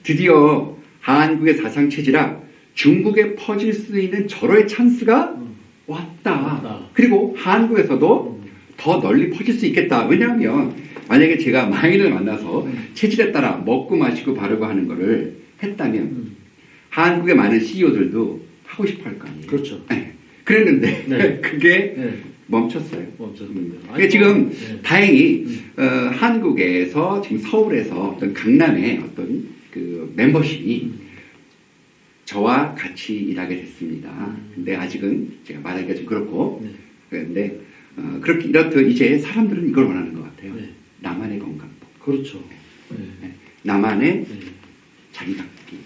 드디어 한국의 사상체질학 중국에 퍼질 수 있는 절호의 찬스가 왔다. 그리고 한국에서도 더 널리 퍼질 수 있겠다. 왜냐하면 만약에 제가 마윈을 만나서 체질에 따라 먹고 마시고 바르고 하는 거를 했다면 한국의 많은 CEO들도 하고 싶어 할 거 아니에요. 그렇죠. 네. 그랬는데 네. 그게 네. 멈췄어요. 멈췄는데. 그게 지금 네. 다행히 한국에서 지금 서울에서 어떤 강남에 어떤 그 멤버십이 저와 같이 일하게 됐습니다. 근데 아직은 제가 말하기가 좀 그렇고 네. 그런데 그렇게 이렇듯 이제 사람들은 이걸 원하는 것 같아요. 네. 나만의 건강법, 그렇죠. 네. 네. 나만의 네. 자기 갖기.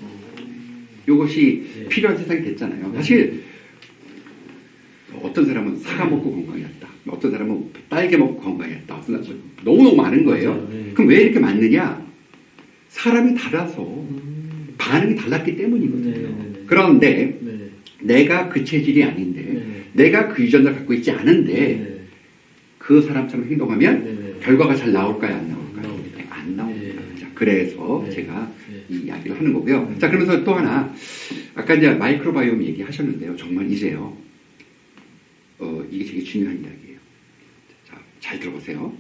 이것이 네. 필요한 세상이 됐잖아요. 네. 사실 어떤 사람은 사과 먹고 건강했다. 어떤 사람은 딸기 먹고 건강했다. 어떤 사람은 너무너무 많은 거예요. 맞아요. 네. 그럼 왜 이렇게 많느냐? 사람이 달라서 반응이 달랐기 때문이거든요. 네, 네, 네. 그런데 네. 내가 그 체질이 아닌데 네. 내가 그 유전자를 갖고 있지 않은데 네. 그 사람처럼 행동하면 네. 네. 결과가 잘 나올까요? 안 나올까요? 안 나옵니다. 네, 안 나옵니다. 네. 자, 그래서 네. 제가 네. 이 이야기를 하는 거고요. 자, 그러면서 또 하나 아까 이제 마이크로바이옴 얘기하셨는데요. 정말 이제요. 이게 되게 중요한 이야기예요. 자, 잘 들어보세요.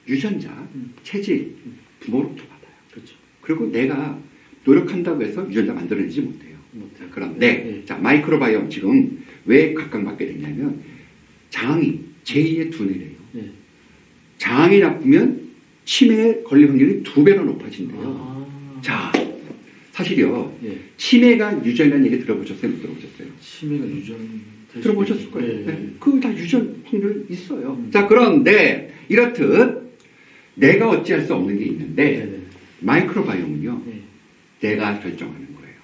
유전자, 체질, 부모로부터 받아요. 그렇죠. 그리고 내가 노력한다고 해서 유전자 만들어내지 못해요. 못해요. 자, 그런데 네. 자, 마이크로바이옴 지금 왜 각광받게 됐냐면 장이 제2의 두뇌래요. 네. 장이 나쁘면 치매에 걸릴 확률이 2배로 높아진대요. 아. 자, 사실요. 예. 치매가 유전이라는 얘기 들어보셨어요? 못 들어보셨어요? 치매가 유전 들어보셨을 거예요. 네. 네. 그거 다 유전 확률 있어요. 음. 자, 그런데 이렇듯 내가 어찌할 수 없는 게 있는데 네. 네. 마이크로바이옴은요. 네. 내가 결정하는 거예요.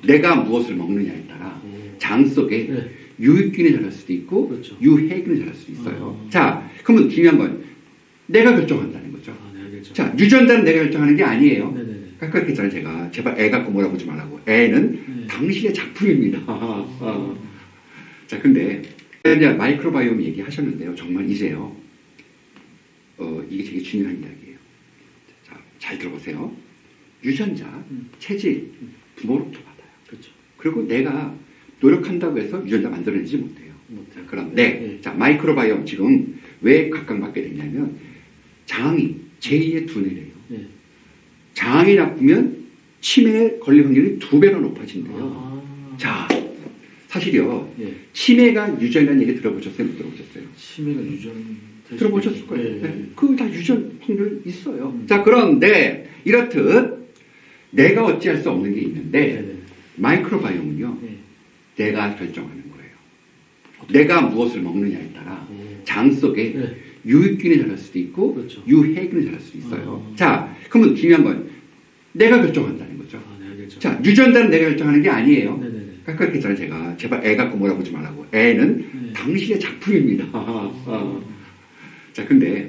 내가 무엇을 먹느냐에 따라 오. 장 속에 네. 유익균이 자랄 수도 있고 그렇죠. 유해균이 자랄 수도 있어요. 아. 자, 그러면 중요한 건 내가 결정한다는 거죠. 아, 네, 알겠죠. 자, 유전자는 내가 결정하는 게 아니에요. 네, 네, 네. 아까 그랬잖아요. 제가 제발 애 갖고 뭐라고 하지 말라고. 애는 네. 당신의 작품입니다. 자, 근데 이제 마이크로바이옴 얘기하셨는데요. 정말 이제요. 이게 되게 중요한 이야기예요. 자, 잘 들어보세요. 유전자, 체질, 부모로부터 받아요. 그렇죠. 그리고 내가 노력한다고 해서 유전자 만들어내지 못해요. 못해요. 그런데 네. 자, 마이크로바이옴 지금 왜 각광받게 됐냐면 장이 제2의 두뇌래요. 네. 장이 나쁘면 치매에 걸릴 확률이 2배로 높아진대요. 아. 자, 사실요. 예. 치매가 유전이라는 얘기 들어보셨어요? 못 들어보셨어요? 치매가 유전 들어보셨을 거예요. 네. 네. 그거 다 유전 확률 있어요. 음. 자, 그런데 이렇듯 내가 어찌할 수 없는 게 있는데 네. 네. 마이크로바이옴은요. 네. 내가 결정하는 거예요. 내가 무엇을 먹느냐에 따라 오. 장 속에 네. 유익균이 자랄 수도 있고 그렇죠. 유해균이 자랄 수도 있어요. 아. 자, 그러면 중요한 건 내가 결정한다는 거죠. 아, 네, 알겠죠. 자, 유전자는 내가 결정하는 게 아니에요. 네, 네, 네. 아까 그랬잖아요. 제가 제발 애 갖고 뭐라고 하지 말라고. 애는 네. 당신의 작품입니다. 자, 근데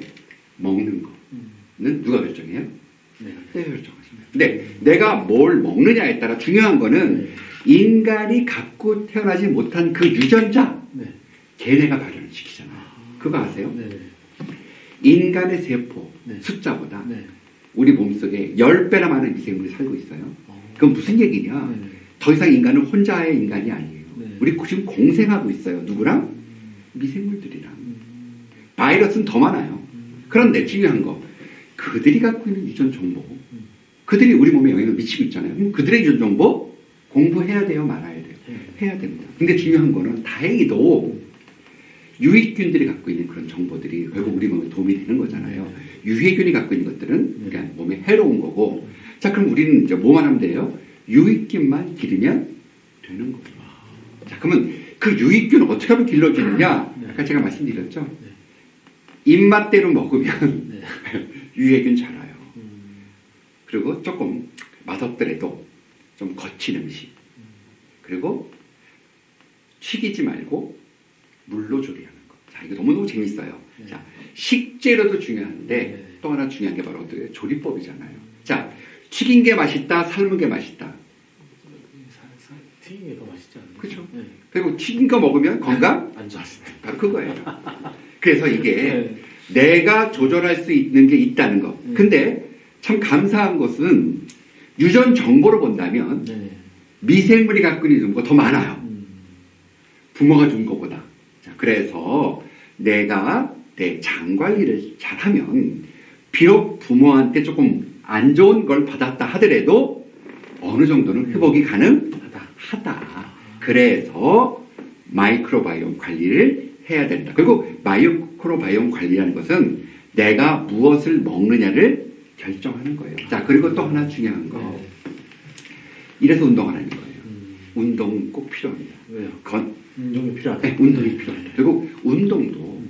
먹는 거는 누가 결정해요? 네. 내가 결정하십니다. 근데 내가 뭘 먹느냐에 따라 중요한 거는 네. 인간이 갖고 태어나지 못한 그 유전자 네. 걔네가 발현을 시키잖아요. 그거 아세요? 네. 인간의 세포 네. 숫자보다 네. 우리 몸속에 10배나 많은 미생물이 살고 있어요. 어. 그건 무슨 얘기냐? 네. 더 이상 인간은 혼자의 인간이 아니에요. 네. 우리 지금 공생하고 있어요. 누구랑? 미생물들이랑. 음. 바이러스는 더 많아요. 그런데 중요한 거 그들이 갖고 있는 유전 정보 그들이 우리 몸에 영향을 미치고 있잖아요. 그럼 그들의 유전 정보 공부해야 돼요? 말아야 돼요? 해야 됩니다. 근데 중요한 거는 다행히도 유익균들이 갖고 있는 그런 정보들이 결국 우리 몸에 도움이 되는 거잖아요. 유해균이 갖고 있는 것들은 그러니까 몸에 해로운 거고 자, 그럼 우리는 이제 뭐만 하면 돼요? 유익균만 기르면 되는 거예요. 자, 그러면 그 유익균을 어떻게 하면 길러주느냐? 네. 아까 제가 말씀드렸죠? 네. 입맛대로 먹으면 네. 유해균 자라요. 음. 그리고 조금 맛없더라도 좀 거친 음식. 그리고 튀기지 말고 물로 조리하는 거. 자, 이거 너무너무 재밌어요. 네. 자, 식재료도 중요한데 네. 또 하나 중요한 게 바로 어떻게 조리법이잖아요. 자, 튀긴 게 맛있다, 삶은 게 맛있다. 튀긴 게 더 맛있지 않나요? 그렇죠. 네. 그리고 튀긴 거 먹으면 건강? 안 좋아지네. 바로 그거예요. 그래서 이게 네. 내가 조절할 수 있는 게 있다는 거. 근데 참 감사한 것은 유전 정보로 본다면 네. 미생물이 갖고 있는 거 더 많아요. 부모가 준 것보다. 자, 그래서 내가 내 장 관리를 잘하면 비록 부모한테 조금 안 좋은 걸 받았다 하더라도 어느 정도는 회복이 가능하다. 그래서 마이크로바이옴 관리를 해야 된다. 그리고 마이크로바이옴 관리라는 것은 내가 무엇을 먹느냐를 결정하는 거예요. 자, 그리고 또 하나 중요한 거. 네. 이래서 운동하라는 거예요. 운동은 꼭 필요합니다. 왜요? 운동이 필요하다. 네, 운동이 필요합니다. 그리고 운동도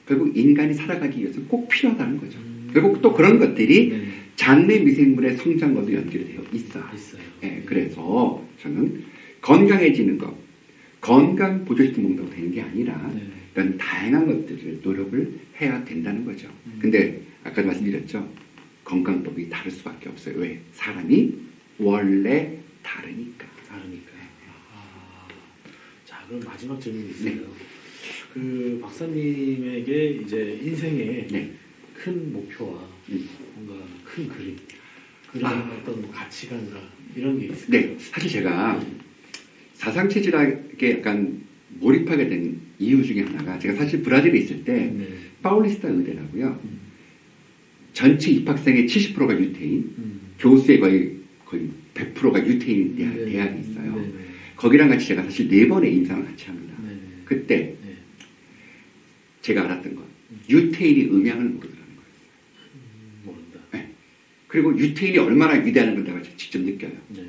결국 인간이 살아가기 위해서 꼭 필요하다는 거죠. 그리고 또 그런 것들이 네. 장내 미생물의 성장과도 연결이 되어 있어요. 네, 그래서 저는 건강해지는 것, 건강 보조식품 먹는다고 되는 게 아니라 네. 이런 다양한 것들을 노력을 해야 된다는 거죠. 근데 아까도 말씀드렸죠. 건강법이 다를 수밖에 없어요. 왜? 사람이 원래 다르니까. 자, 그럼 마지막 질문이 있어요. 네. 그 박사님에게 이제 인생의 네. 큰 목표와 뭔가 큰 그림, 그런 어떤 뭐 가치관과 이런 게 있어요. 네, 사실 제가 사상체질학에 약간 몰입하게 된 이유 중에 하나가 제가 사실 브라질에 있을 때 네. 파울리스타 의대라고요. 전체 입학생의 70%가 유태인, 음. 교수의 거의 100%가 유태인 네. 대학이 있어요. 네. 거기랑 같이 제가 사실 4번의 임상을 같이 합니다. 네. 그때 네. 제가 알았던 건 유태인이 음양을 모르더라는 거예요. 모른다. 네. 그리고 유태인이 얼마나 위대한 걸 내가 직접 느껴요. 네.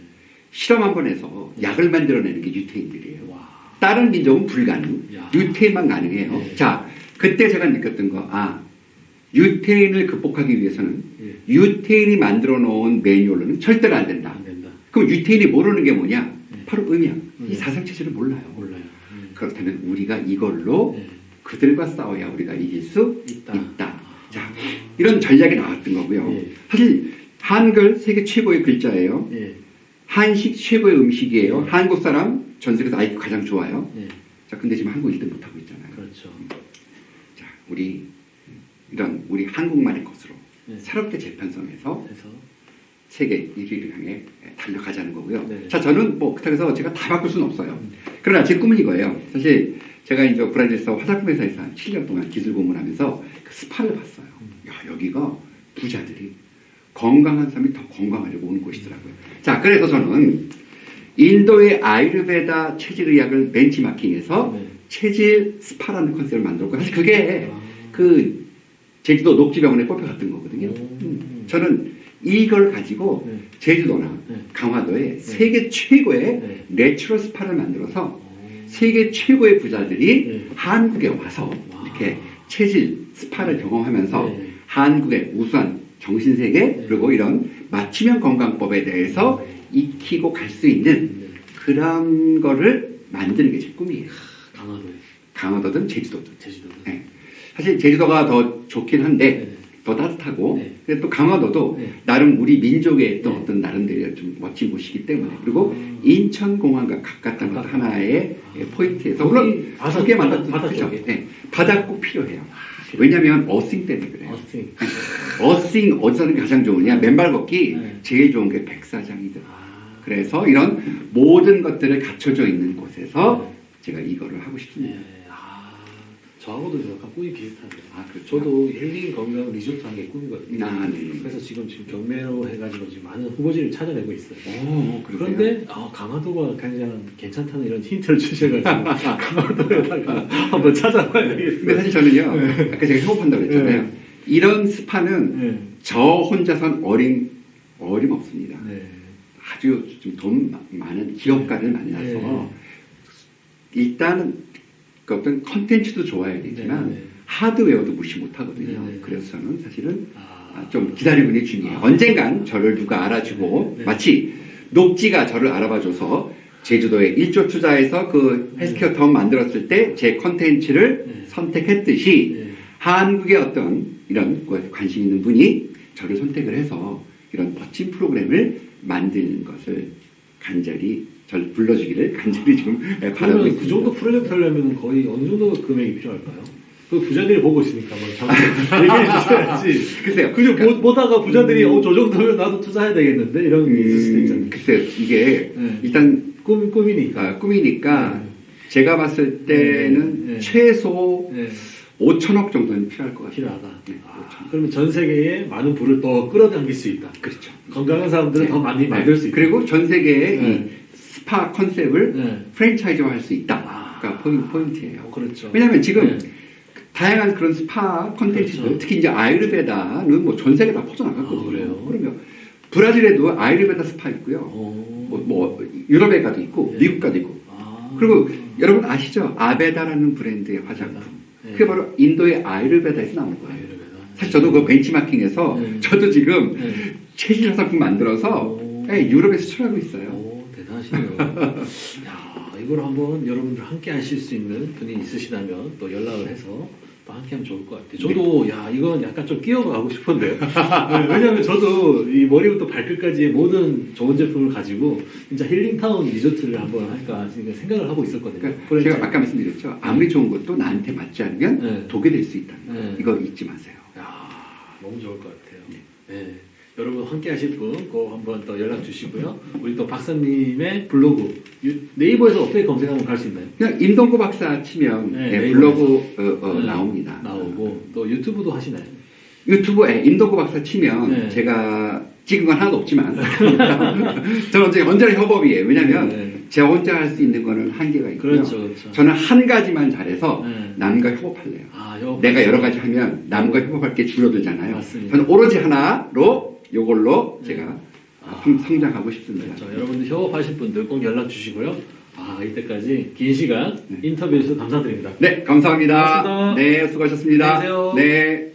실험 한 번 해서 약을 만들어내는 게 유태인들이에요. 와. 다른 민족은 불가능. 야. 유태인만 가능해요. 네. 자, 그때 제가 느꼈던 거, 유태인을 극복하기 위해서는 네. 유태인이 만들어 놓은 매뉴얼로는 절대로 안 된다. 안 된다. 그럼 유태인이 모르는 게 뭐냐? 네. 바로 음양. 네. 이 사상체질을 몰라요. 몰라요. 그렇다면 우리가 이걸로 네. 그들과 싸워야 우리가 이길 수 있다. 있다. 자, 이런 전략이 나왔던 거고요. 네. 사실 한글 세계 최고의 글자예요. 예. 한식 최고의 음식이에요. 한국 사람 전 세계에서 IQ 가장 좋아요. 예. 자, 근데 지금 한국 1등 못하고 있잖아요. 그렇죠. 자, 우리 한국만의 것으로 네. 새롭게 재편성해서 그래서 세계 1위를 향해 달려가자는 거고요. 네. 자, 저는 그렇다고 해서 제가 다 바꿀 수는 없어요. 그러나 제 꿈은 이거예요. 사실 제가 이제 브라질에서 화장품 회사에서 한 7년 동안 기술 고문하면서 그 스파를 봤어요. 야, 여기가 부자들이 건강한 사람이 더 건강하려고 오는 곳이더라고요. 자, 그래서 저는 인도의 아유르베다 체질의학을 벤치마킹해서 네. 체질 스파라는 컨셉을 만들었고, 사실 그게 그 제주도 녹지병원에 뽑혀갔던 거거든요. 저는 이걸 가지고 네. 제주도나 네. 강화도에 세계 최고의 네. 내추럴 스파를 만들어서 세계 최고의 부자들이 네. 한국에 와서 와. 이렇게 체질 스파를 경험하면서 네. 한국의 우수한 정신세계 네. 그리고 이런 맞춤형 건강법에 대해서 익히고 갈 수 있는 네. 그런 거를 만드는 게 제 꿈이에요. 강화도에 강화도든 제주도든. 제주도. 네. 사실 제주도가 더 좋긴 한데 네. 더 따뜻하고 네. 근데 또 강화도도 네. 나름 우리 민족의 또 네. 어떤 나름대로 좀 멋진 곳이기 때문에 그리고 인천공항과 가깝다는 것도 하나의 포인트에서 물론 바다- 두개 바다 만났죠. 쪽에. 네. 바다 꼭 필요해요. 왜냐하면 어싱 때문에 그래요. 어스팅. 어싱 어디서 하는 게 가장 좋으냐? 맨발 걷기 네. 제일 좋은 게 백사장이더라. 그래서 이런 모든 것들을 갖춰져 있는 곳에서 제가 이거를 하고 싶습니다. 네. 저하고도 약간 꿈이 비슷한데. 그렇죠. 저도 힐링 건강 리조트 하는 게 꿈이거든요. 네. 그래서 지금 경매로 해가지고 지금 많은 후보지를 찾아내고 있어요. 그러세요? 그런데 강화도가 가장 괜찮다는 이런 힌트를 주셔가지고 강화도에다가 한번 찾아봐야 근데 되겠어요. 사실 저는요, 아까 제가 협업한다고 그랬잖아요. 네. 이런 스파는 네. 저 혼자선 어림없습니다. 네. 아주 좀 돈 많은 기업가를 만나서 일단은 그 어떤 컨텐츠도 좋아야 되지만 네. 하드웨어도 무시 못하거든요. 네. 그래서 저는 사실은 좀 기다리고 있는 중이에요. 언젠간 저를 누가 알아주고 네. 마치 녹지가 저를 알아봐줘서 제주도에 1조 투자해서 그 헬스케어 타운 만들었을 때 제 컨텐츠를 선택했듯이 한국의 어떤 이런 거에 관심 있는 분이 저를 선택을 해서 이런 멋진 프로그램을 만드는 것을 간절히 절 불러주기를 간절히 좀 바라고 그러면 있습니다. 그 정도 프로젝트 하려면 거의 어느 정도 금액이 필요할까요? 그 부자들이 보고 있으니까 뭐 잠깐 얘기해 주셔야지. 글쎄요. 그죠? 보다가 부자들이 저 정도면 나도 투자해야 되겠는데 이런 게 있을 수도 있잖아요. 글쎄요. 이게 네. 일단 꿈이니까. 꿈이니까 네. 제가 봤을 때는 네. 최소 네. 5천억 정도는 필요할 것 같아요. 필요하다. 네, 그러면 전 세계에 많은 부를 더 끌어당길 수 있다. 그렇죠. 건강한 사람들은 네. 더 많이 만들 수 있다. 그리고 전 세계에 네. 이 스파 컨셉을 네. 프랜차이즈화 할 수 있다가 포인트예요. 그렇죠. 왜냐하면 지금 네. 다양한 그런 스파 컨텐츠들, 그렇죠. 특히 이제 아유르베다는 뭐 전 세계 다 퍼져나갔거든요. 아, 그래요? 그러면 브라질에도 아유르베다 스파 있고요. 뭐 유럽에 가도 있고 네. 미국 가도 있고. 아. 그리고 여러분 아시죠? 아베다라는 브랜드의 화장품. 네. 그게 바로 인도의 아유르베다에서 나온 거예요. 아유르베다. 사실 저도 그 벤치마킹에서 네. 저도 지금 네. 체질 화장품 만들어서 오. 네, 유럽에 수출하고 있어요. 오, 대단하시네요. 야, 이걸 한번 여러분들 함께 하실 수 있는 분이 있으시다면 또 연락을 해서 또 함께 하면 좋을 것 같아요. 저도 야, 이건 약간 좀 끼어가고 싶은데요. 네, 왜냐하면 저도 이 머리부터 발끝까지의 모든 좋은 제품을 가지고 진짜 힐링타운 리조트를 한번 할까 생각을 하고 있었거든요. 그러니까 제가 아까 말씀드렸죠. 아무리 좋은 것도 나한테 맞지 않으면 네. 독이 될 수 있다는 거. 네. 이거 잊지 마세요. 야, 너무 좋을 것 같아요. 네. 여러분 함께 하실 분 꼭 한번 또 연락 주시고요. 우리 또 박사님의 블로그 네이버에서 어떻게 검색하면 갈 수 있나요? 그냥 임동구 박사 치면 네, 네, 네이버에서. 블로그 네, 나옵니다. 나오고 또 유튜브도 하시나요? 유튜브에 임동구 박사 치면 네. 제가 찍은 건 하나도 없지만 저는 이제 언제나 협업이에요. 왜냐하면 네. 제가 혼자 할 수 있는 거는 한계가 있고요. 그렇죠, 그렇죠. 저는 한 가지만 잘해서 네. 남과 협업할래요. 아, 협업. 내가 여러 가지 하면 남과 협업할 게 줄어들잖아요. 맞습니다. 저는 오로지 하나로 요걸로 네. 제가 아. 성장하고 싶습니다. 그렇죠. 여러분들 협업하실 분들 꼭 연락 주시고요. 아, 이때까지 긴 시간 인터뷰해 주셔서 감사드립니다. 네, 감사합니다. 고맙습니다. 네, 수고하셨습니다. 안녕히 계세요. 네.